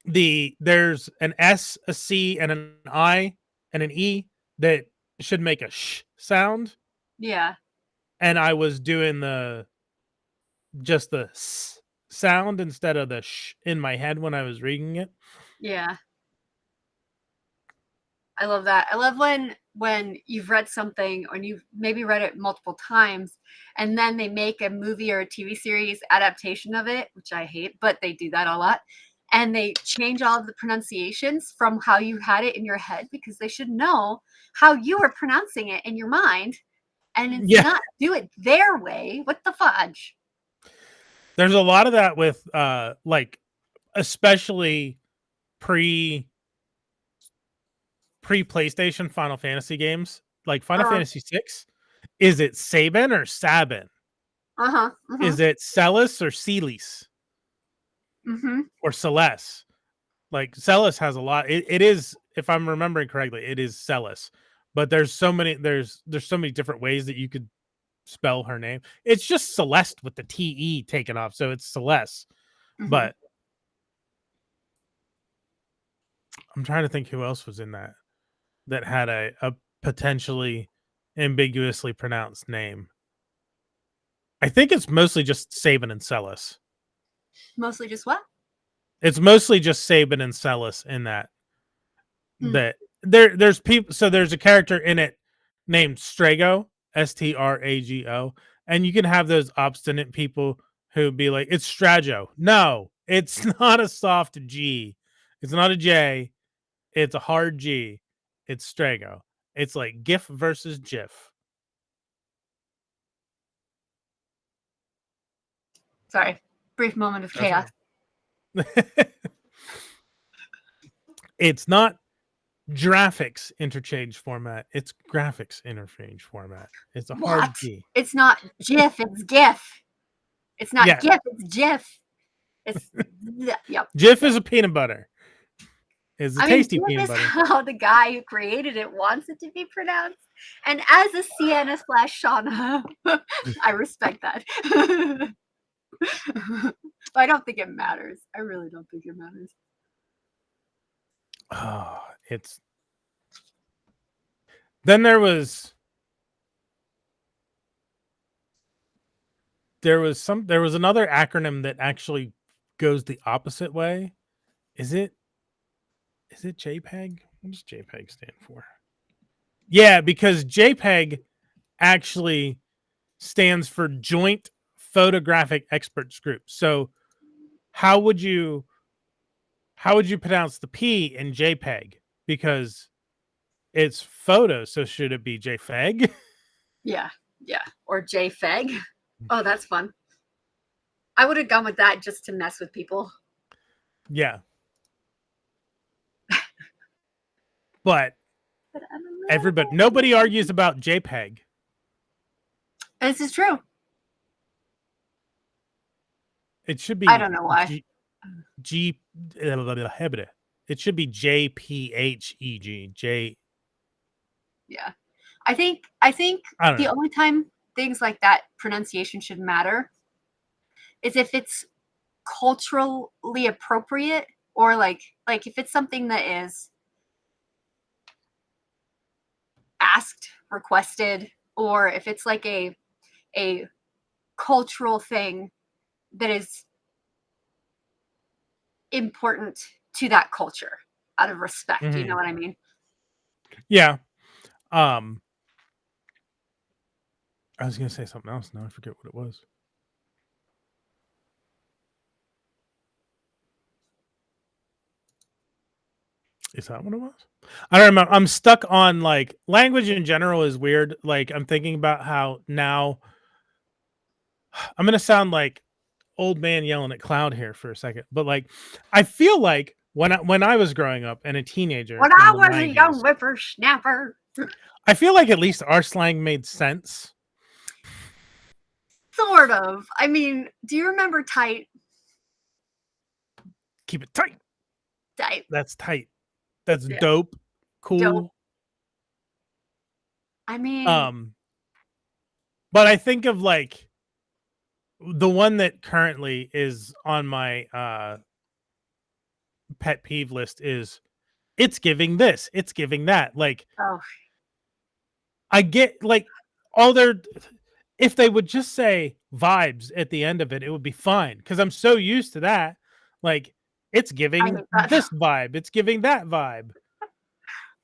there's an S, a C, and an I, and an E that should make a sh sound. Yeah. And I was doing just the s sound instead of the sh in my head when I was reading it. Yeah. I love that. I love when when you've read something and you've maybe read it multiple times, and then they make a movie or a TV series adaptation of it, which I hate, but they do that a lot. And they change all of the pronunciations from how you had it in your head because they should know how you are pronouncing it in your mind, and it's not do it their way. What the fudge? There's a lot of that with like especially pre PlayStation Final Fantasy games, like Final Fantasy 6. Is it Sabin or Sabin? Is it Celis or Celis? Or Celes? Like Celis has a lot. It is, if I'm remembering correctly, it is Celis. But there's so many different ways that you could spell her name. It's just Celeste with the TE taken off, so it's Celeste. But I'm trying to think who else was in that had a potentially ambiguously pronounced name. I think it's mostly just Sabin and Celis. Mostly just what? It's mostly just Sabin and Celis in that. That there's people. So there's a character in it named Strago, Strago, and you can have those obstinate people who be like, "It's Strago." No, it's not a soft G. It's not a J. It's a hard G. It's Strago. It's like GIF versus GIF. Sorry, brief moment of chaos. It's not graphics interchange format. It's graphics interchange format. It's a hard G. It's not GIF. It's GIF. It's not GIF. It's GIF. It's yep. GIF is a peanut butter. It's a tasty peanut butter. How the guy who created it wants it to be pronounced. And as a Seanna / Seanna, I respect that. But I don't think it matters. I really don't think it matters. Oh, then there was another acronym that actually goes the opposite way. Is it JPEG? What does JPEG stand for? Yeah, because JPEG actually stands for Joint Photographic Experts Group. So how would you pronounce the P in JPEG? Because it's photo, so should it be JFEG? Yeah. Or JFEG. Oh, that's fun. I would have gone with that just to mess with people. Yeah. But nobody argues about JPEG. This is true. It should be. I don't know why. It should be JPHEG. J. Yeah, I think the only time things like that pronunciation should matter is if it's culturally appropriate, or like if it's something that is asked, requested, or if it's like a cultural thing that is important to that culture out of respect. You know what I mean? Yeah. I was gonna say something else. Now I forget what it was. Is that what it was? I don't remember. I'm stuck on like language in general is weird. Like I'm thinking about how now I'm gonna sound like old man yelling at cloud here for a second, but like I feel like when I was growing up and a teenager, when I was a young whippersnapper, I feel like at least our slang made sense. Sort of. I mean, do you remember tight? Keep it tight. Tight. That's tight. That's dope. Cool. Dope. I mean, but I think of like the one that currently is on my pet peeve list is it's giving this, it's giving that. Like, I get like if they would just say vibes at the end of it, it would be fine. Cause I'm so used to that. Like, it's giving this vibe, it's giving that vibe.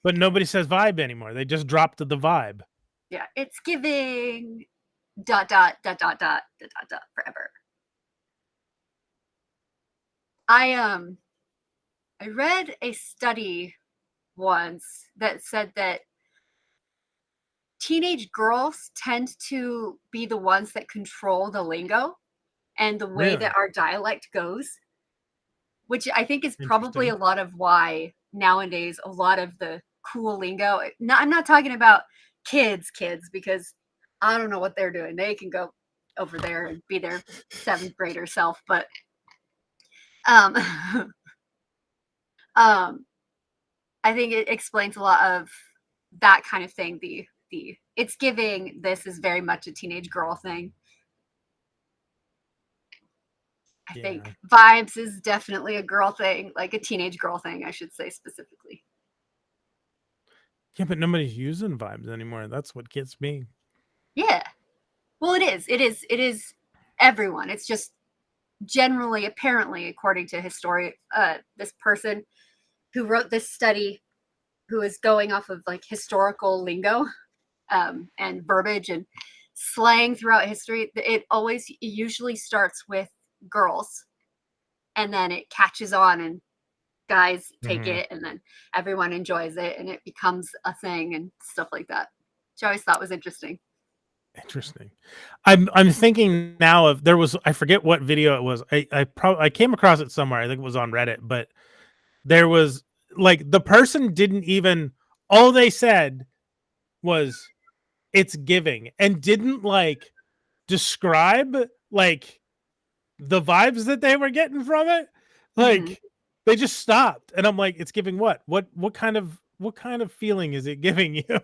But nobody says vibe anymore. They just dropped the vibe. Yeah, it's giving ... forever. I read a study once that said that teenage girls tend to be the ones that control the lingo and the way Really? that our dialect goes, which I think is probably a Interesting. lot of why nowadays a lot of the cool lingo. I'm not talking about kids, because I don't know what they're doing. They can go over there and be their 7th grader self, but um, I think it explains a lot of that kind of thing. The it's giving, this is very much a teenage girl thing. I think vibes is definitely a girl thing, like a teenage girl thing, I should say specifically. Yeah, but nobody's using vibes anymore. That's what gets me. Yeah. Well, it is everyone. It's just generally, apparently, according to this person who wrote this study, who is going off of like historical lingo and verbiage and slang throughout history, it usually starts with girls, and then it catches on and guys take it, and then everyone enjoys it and it becomes a thing and stuff like that, which I always thought was interesting. Interesting. I'm thinking now of, there was, I forget what video it was. I came across it somewhere. I think it was on Reddit, but there was like, the person didn't even, all they said was it's giving, and didn't like describe like the vibes that they were getting from it. Like they just stopped, and I'm like, it's giving what kind of feeling is it giving you?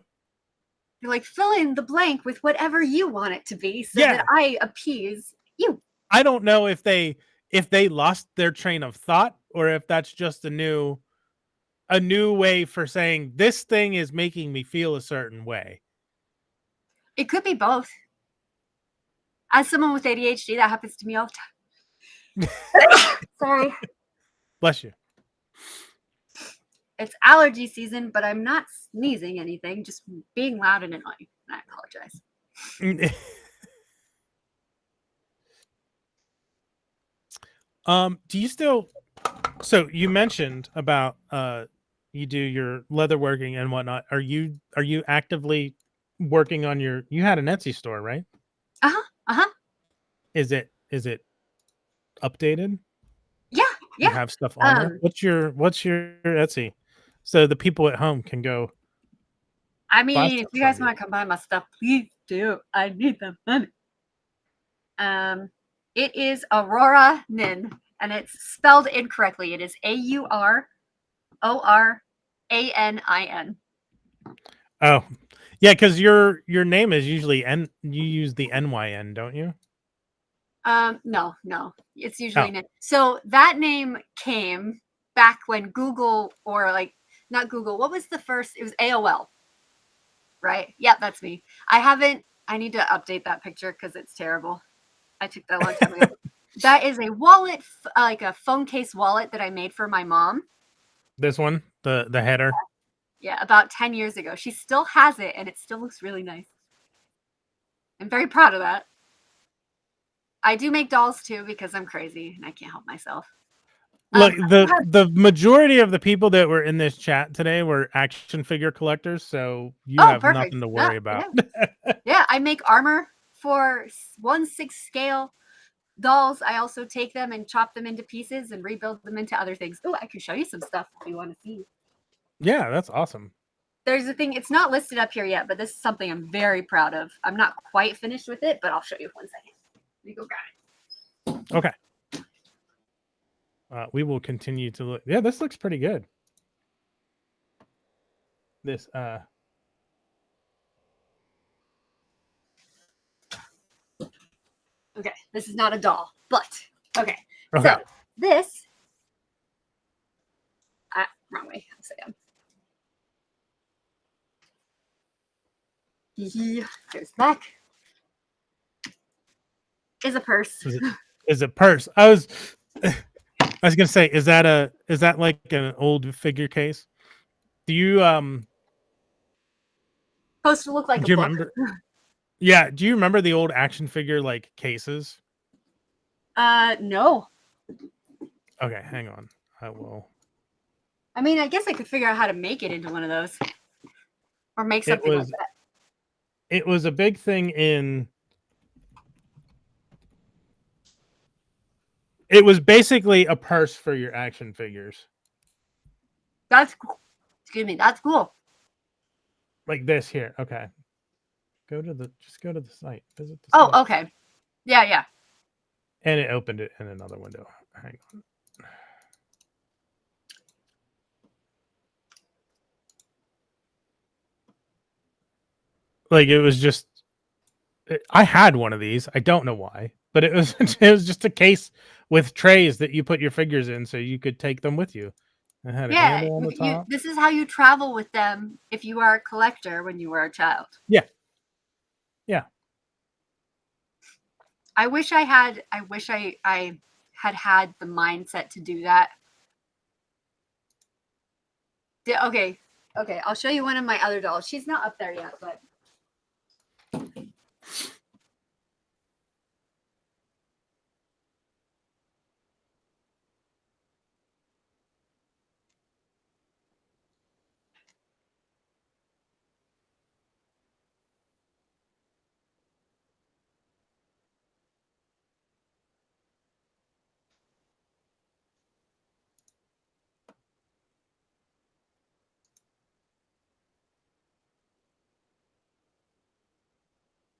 You're like, fill in the blank with whatever you want it to be so that I appease you. I don't know if they lost their train of thought, or if that's just a new way for saying this thing is making me feel a certain way. It could be both. As someone with ADHD, that happens to me all the time. Sorry. Bless you. It's allergy season, but I'm not sneezing anything, just being loud and annoying. I apologize. Do you still, so you mentioned about you do your leatherworking and whatnot. Are you actively working on your, you had an Etsy store, right? Is it updated? Yeah. You have stuff on there? What's your Etsy? So the people at home can go. I mean, if you guys want to come buy my stuff, please do. I need the money. It is Aurora Nin, and it's spelled incorrectly. It is AURORANIN. Oh, yeah, because your name is usually N. You use the NYN, don't you? No, it's usually Nin. So that name came back when Google, or like not Google. What was the first? It was AOL. Right? Yeah, that's me. I need to update that picture because it's terrible. I took that a long time ago. That is a wallet, like a phone case wallet that I made for my mom. This one, the header. Yeah, about 10 years ago. She still has it, and it still looks really nice. I'm very proud of that. I do make dolls too because I'm crazy and I can't help myself. Look, the majority of the people that were in this chat today were action figure collectors, so you have perfect. nothing to worry about. Yeah, I make armor for 1/6 scale dolls. I also take them and chop them into pieces and rebuild them into other things. Oh, I can show you some stuff if you want to see. Yeah, that's awesome. There's a thing, it's not listed up here yet, but this is something I'm very proud of. I'm not quite finished with it, but I'll show you 1 second. Let me go grab it. Okay. We will continue to look. Yeah, this looks pretty good. This Okay, this is not a doll, but okay. So this wrong way. Upside down. Here's the back. Is a purse. Is a purse. I was gonna say, is that like an old figure case? Do you Supposed to look like a Do you book. remember? Yeah. Do you remember the old action figure like cases? No. Okay, hang on. I will. I mean, I guess I could figure out how to make it into one of those, or make It something like was that. it was a big thing in. It was basically a purse for your action figures, That's cool. Excuse me. That's cool. like this here. Okay, just go to the site. Visit the site. Oh, okay. Yeah, yeah. And it opened it in another window. Hang on. Like it was just. I had one of these. I don't know why, but it was it was just a case with trays that you put your figures in, so you could take them with you. It had a Yeah, handle on the top. this is how you travel with them if you are a collector when you were a child. Yeah. Yeah. I wish I had had the mindset to do that. Okay. Okay, I'll show you one of my other dolls. She's not up there yet, but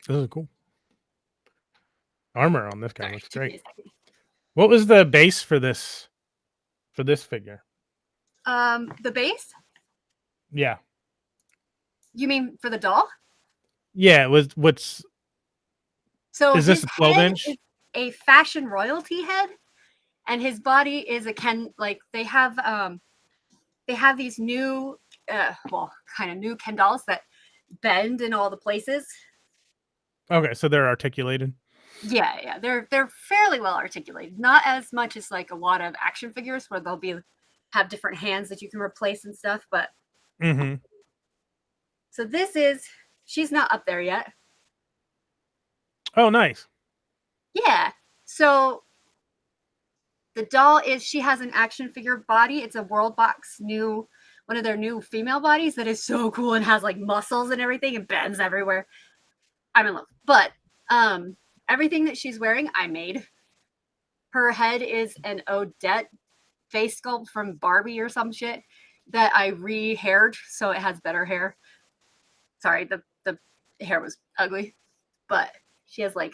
This is cool. Armor on this guy sorry, looks took me a great. second. What was the base for this figure? The base? Yeah. You mean for the doll? Yeah, it was So is this his a 12 head inch? is a fashion royalty head, and his body is a Ken. Like they have these new, kind of new Ken dolls that bend in all the places. Okay, so they're articulated. Yeah, yeah, they're fairly well articulated. Not as much as like a lot of action figures where they'll have different hands that you can replace and stuff. But Mm-hmm. so she's not up there yet. Oh, nice. Yeah. So the doll she has an action figure body. It's a World Box one of their new female bodies that is so cool and has like muscles and everything and bends everywhere. I'm in love. But everything that she's wearing, I made. Her head is an Odette face sculpt from Barbie or some shit that I re-haired so it has better hair. Sorry, the hair was ugly, but she has like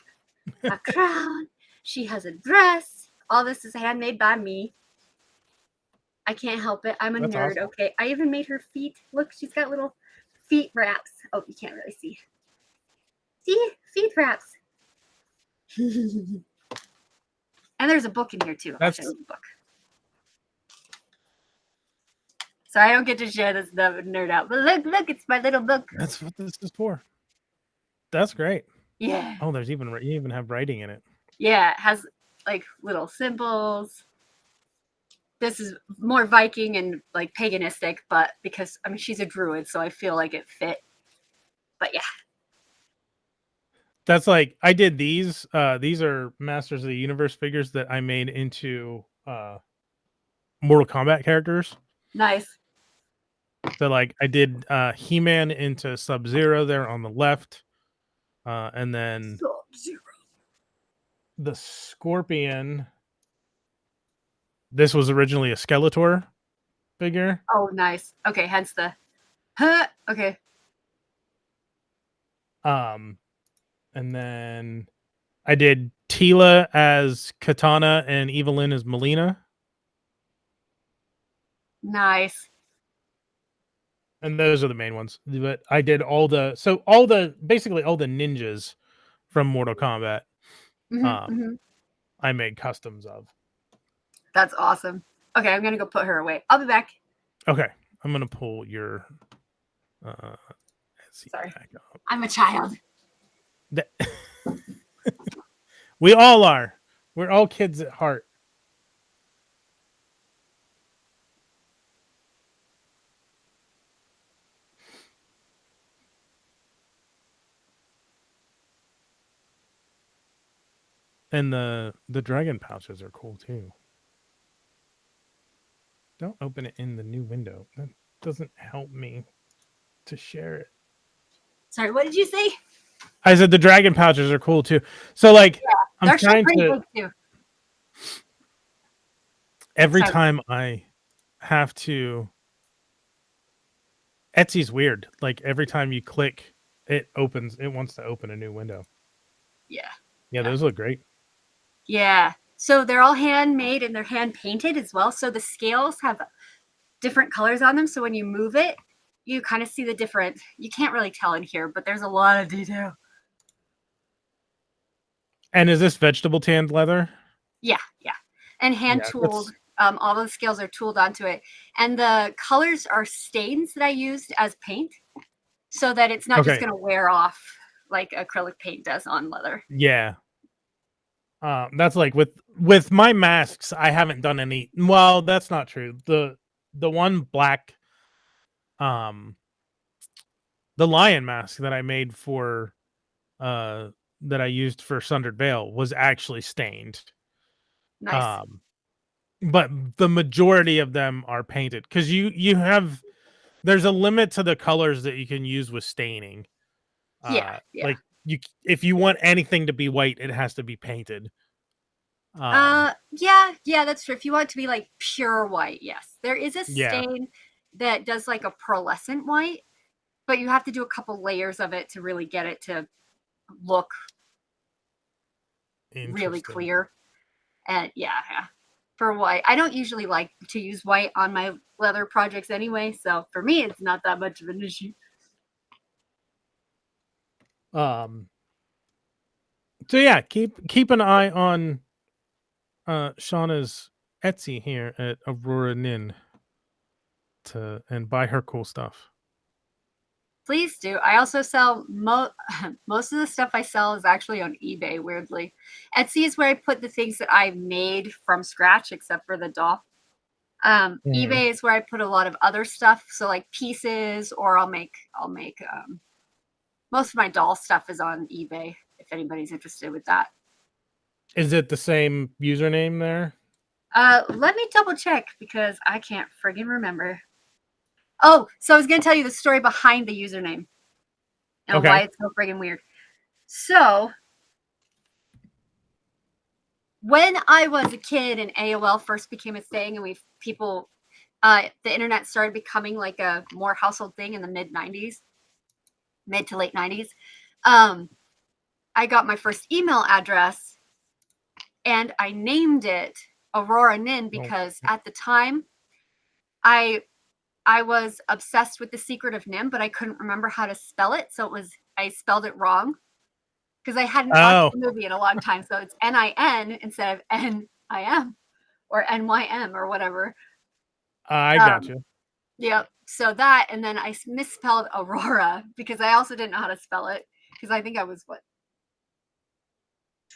a crown. She has a dress. All this is handmade by me. I can't help it. I'm a That's nerd. awesome. Okay, I even made her feet. Look, she's got little feet wraps. Oh, you can't really see. See, feet wraps. And there's a book in here too. I'll show you the book. So I don't get to share this nerd out. But look, it's my little book. That's what this is for. That's great. Yeah. Oh, you even have writing in it. Yeah, it has like little symbols. This is more Viking and like paganistic, but because I mean she's a druid, so I feel like it fit. But yeah. That's like I did these. These are Masters of the Universe figures that I made into Mortal Kombat characters. Nice. So like I did He-Man into Sub-Zero there on the left. And then Sub-Zero. The Scorpion. This was originally a Skeletor figure. Oh, nice. Okay, hence the okay. And then I did Tila as Katana and Evelyn as Melina. Nice. And those are the main ones. But I did basically all the ninjas from Mortal Kombat. I made customs of. That's awesome. Okay, I'm gonna go put her away. I'll be back. Okay, I'm gonna pull your. Sorry, I'm a child. We all are. We're all kids at heart. And the dragon pouches are cool too. Don't open it in the new window. That doesn't help me to share it. Sorry, what did you say? I said the dragon pouches are cool too. So like I'm They're actually trying pretty to big too. every Sorry. time I have to Etsy's weird. Like every time you click it wants to open a new window. Yeah. Yeah, those look great. Yeah. So they're all handmade and they're hand painted as well. So the scales have different colors on them. So when you move it, you kind of see the different. You can't really tell in here, but there's a lot of detail. And is this vegetable tanned leather? Yeah, yeah. And hand tooled. All the scales are tooled onto it. And the colors are stains that I used as paint so that it's not just going to wear off like acrylic paint does on leather. Yeah. That's like with my masks, I haven't done any. Well, that's not true. The one black, the lion mask that I made for, that I used for Sundered Veil was actually stained. Nice. But the majority of them are painted because there's a limit to the colors that you can use with staining. Yeah. Like if you want anything to be white, it has to be painted. Yeah, that's true. If you want it to be like pure white, yes. There is a stain that does like a pearlescent white, but you have to do a couple layers of it to really get it to look really clear. And yeah. For white, I don't usually like to use white on my leather projects anyway, so for me, it's not that much of an issue. So yeah, keep an eye on Seanna's Etsy here at Aurora Nin and buy her cool stuff. Please do. I also sell most of the stuff I sell is actually on eBay, weirdly. Etsy is where I put the things that I made from scratch, except for the doll. eBay is where I put a lot of other stuff, so like pieces, or I'll make most of my doll stuff is on eBay if anybody's interested with that. Is it the same username there? Let me double check because I can't friggin' remember. Oh, so I was going to tell you the story behind the username and why it's so friggin' weird. So, when I was a kid and AOL first became a thing and the internet started becoming like a more household thing in the mid to late 90s, I got my first email address and I named it Aurora Nin because at the time I was obsessed with The Secret of Nim, but I couldn't remember how to spell it. So I spelled it wrong because I hadn't watched the movie in a long time. So it's Nin instead of Nim or Nym or whatever. I got you. Yep. So that, and then I misspelled Aurora because I also didn't know how to spell it because I think I was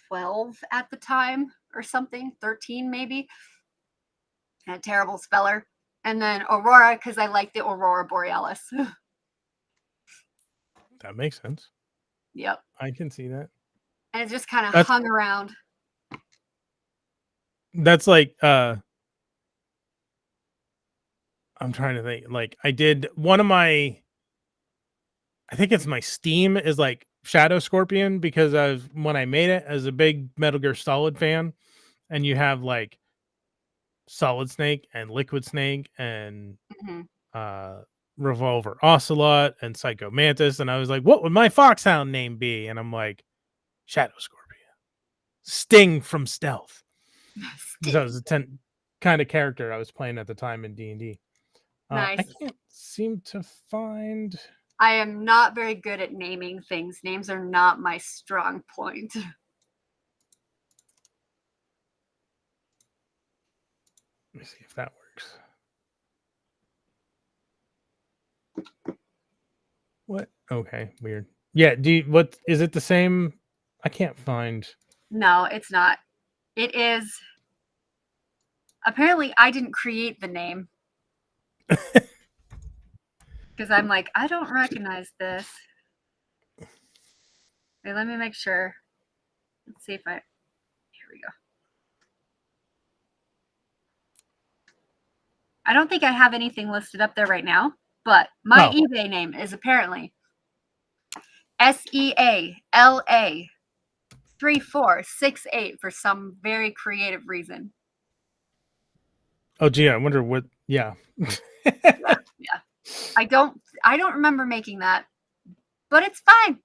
12 at the time or something, 13 maybe. And a terrible speller. And then Aurora because I like the Aurora Borealis. That makes sense. Yep. I can see that. And it just kind of hung around. That's like I'm trying to think. Like I did one of my I think it's my Steam is like Shadow Scorpion because when I made it as a big Metal Gear Solid fan, and you have like Solid Snake and Liquid Snake and Revolver Ocelot and Psycho Mantis, and I was like, what would my Foxhound name be? And I'm like, Shadow Scorpion. Sting from Stealth. Because that was the kind of character I was playing at the time in D&D. Nice. I can't seem to find... I am not very good at naming things. Names are not my strong point. Let me see if that works. What? Okay, weird. Yeah, what is it the same? I can't find. No, it's not. It is. Apparently, I didn't create the name. Because I'm like, I don't recognize this. Wait, let me make sure. Let's see if we go. I don't think I have anything listed up there right now, but my eBay name is apparently SEALA 3468 for some very creative reason. Oh, gee, I wonder what. Yeah. Yeah. I don't remember making that, but it's fine.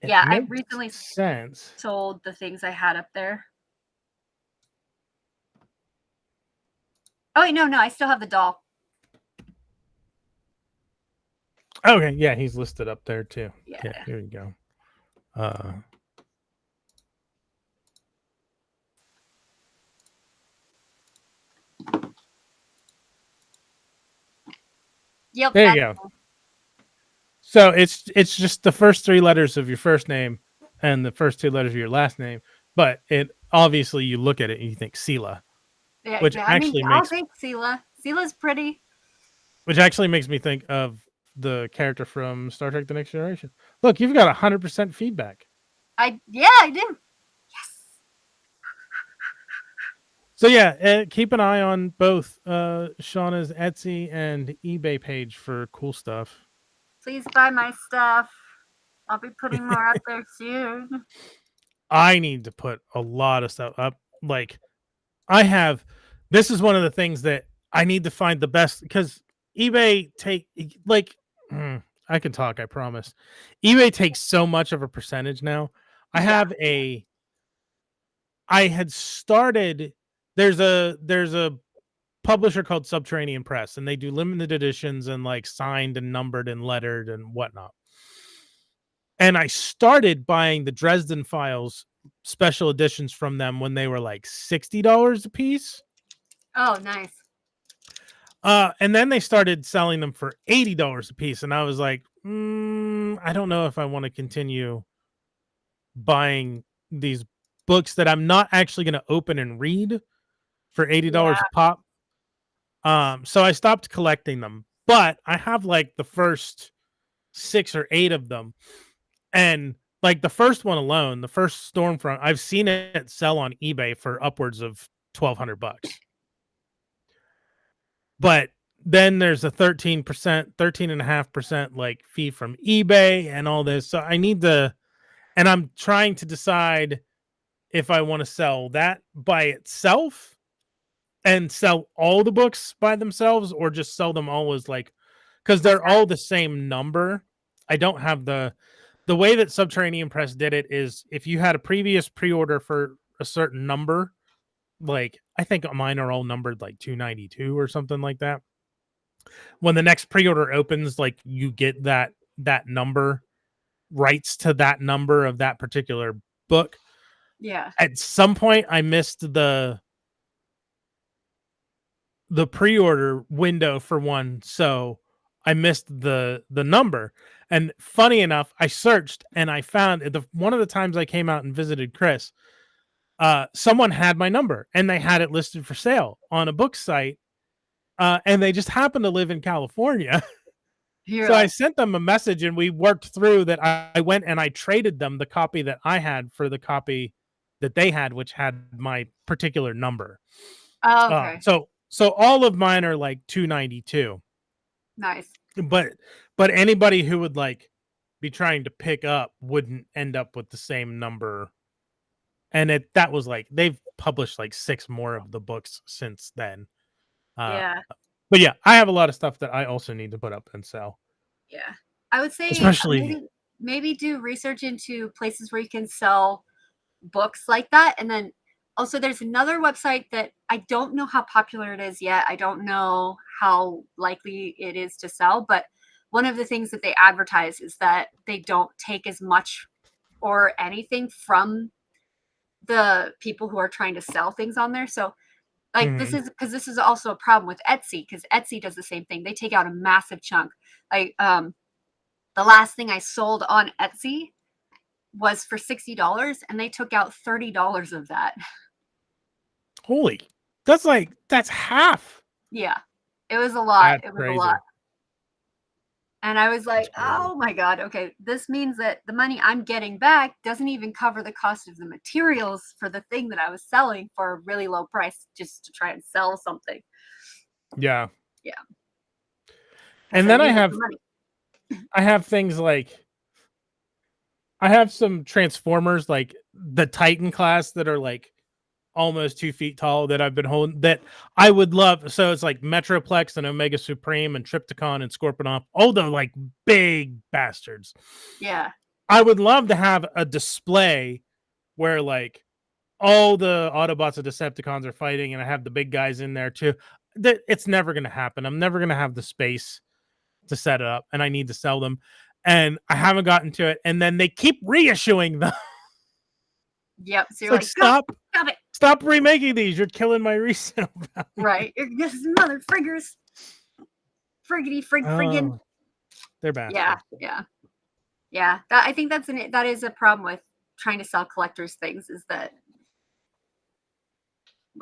Yeah, I recently sold the things I had up there. Oh, wait, no, I still have the doll. Okay, yeah, he's listed up there too. Yeah, here you go. Yep. There you go. So it's just the first 3 letters of your first name and the first 2 letters of your last name, but it obviously you look at it and you think Sela, which actually I'll take Sela. Sela's pretty. Which actually makes me think of the character from Star Trek: The Next Generation. Look, you've got 100% feedback. I do. Yes. So yeah, keep an eye on both Seanna's Etsy and eBay page for cool stuff. Please buy my stuff. I'll be putting more up there soon. I need to put a lot of stuff up. Like, this is one of the things that I need to find the best, because eBay I can talk, I promise. eBay takes so much of a percentage now. I had started, there's a publisher called Subterranean Press, and they do limited editions and like signed and numbered and lettered and whatnot. And I started buying the Dresden Files special editions from them when they were like $60 a piece. Oh, nice. And then they started selling them for $80 a piece, and I was like, I don't know if I want to continue buying these books that I'm not actually going to open and read for $80 a pop. So I stopped collecting them, but I have like the first 6 or 8 of them, and like the first one alone, the first Stormfront, I've seen it sell on eBay for upwards of $1,200. But then there's a 13.5% like fee from eBay and all this. So I need to, and I'm trying to decide if I want to sell that by itself and sell all the books by themselves, or just sell them all as like, because they're all the same number. I don't have the way that Subterranean Press did it is if you had a previous pre-order for a certain number, like I think mine are all numbered like 292 or something like that. When the next pre-order opens, like you get that number, rights to that number of that particular book. Yeah. At some point I missed the pre-order window for one, so I missed the number. And funny enough, I searched and I found one of the times I came out and visited Chris, someone had my number and they had it listed for sale on a book site, and they just happened to live in California. So I sent them a message and we worked through that. I went and I traded them the copy that I had for the copy that they had, which had my particular number. Oh, okay. So all of mine are like 292. Nice. But anybody who would like be trying to pick up wouldn't end up with the same number. And that was like, they've published like 6 more of the books since then. Yeah. But yeah, I have a lot of stuff that I also need to put up and sell. Yeah. I would say especially maybe do research into places where you can sell books like that. And then also there's another website that I don't know how popular it is yet. I don't know how likely it is to sell, but one of the things that they advertise is that they don't take as much or anything from the people who are trying to sell things on there. So like this is also a problem with Etsy, because Etsy does the same thing. They take out a massive chunk. Like the last thing I sold on Etsy was for $60 and they took out $30 of that. Holy, that's half. Yeah, it was a lot. That's crazy. A lot. And I was like, oh my God, okay, this means that the money I'm getting back doesn't even cover the cost of the materials for the thing that I was selling for a really low price just to try and sell something. Yeah. Yeah. And then I have things like I have some Transformers, like the Titan class, that are like almost 2 feet tall that I've been holding that I would love. So it's like Metroplex and Omega Supreme and Trypticon and Scorponok, all the like big bastards. Yeah. I would love to have a display where like all the Autobots and Decepticons are fighting, and I have the big guys in there too. That it's never going to happen. I'm never going to have the space to set it up, and I need to sell them, and I haven't gotten to it. And then they keep reissuing them. Yep. So It's you're like, stop it. Stop remaking these. You're killing my resale value. Right. You're just mother friggers. Friggin'. Oh, they're bastards. Yeah. I think that is a problem with trying to sell collectors things, is that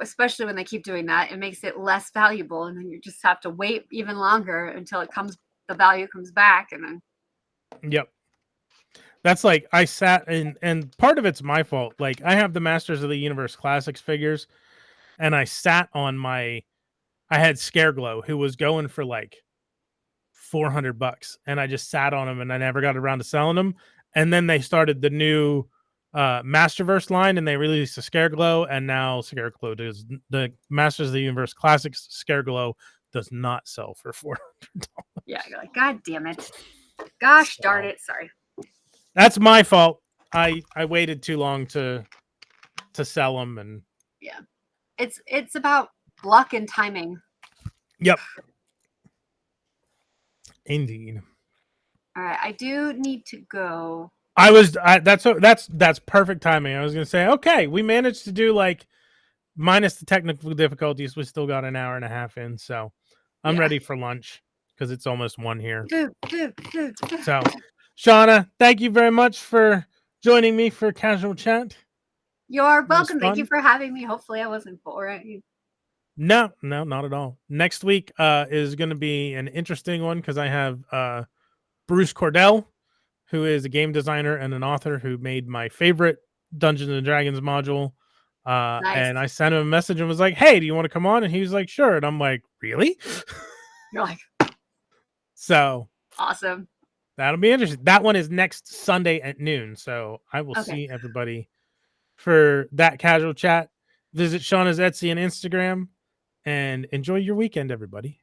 especially when they keep doing that, it makes it less valuable, and then you just have to wait even longer until the value comes back, and then Yep. That's like I sat and part of it's my fault. Like I have the Masters of the Universe Classics figures, and I sat on I had Scareglow, who was going for like $400, and I just sat on him, and I never got around to selling them. And then they started the new Masterverse line, and they released the Scareglow, and now Scareglow does the Masters of the Universe Classics Scareglow does not sell for $400. yeah, you're like, God damn it. Gosh darn it. Sorry. That's my fault. I waited too long to sell them, and yeah, it's about luck and timing. Yep. Indeed. All right, I do need to go. That's perfect timing. I was gonna say, okay, we managed to do like minus the technical difficulties. We still got an hour and a half in, so I'm ready for lunch because it's almost 1 here. So, Seanna, thank you very much for joining me for casual chat. You're welcome. Thank you for having me. Hopefully I wasn't boring. No, not at all. Next week is going to be an interesting one because I have Bruce Cordell, who is a game designer and an author who made my favorite Dungeons and Dragons module. Nice. And I sent him a message and was like, hey, do you want to come on? And he was like, sure. And I'm like, really? You're like, so awesome. That'll be interesting. That one is next Sunday at noon. So I will see everybody for that casual chat. Visit Seanna's Etsy and Instagram, and enjoy your weekend, everybody.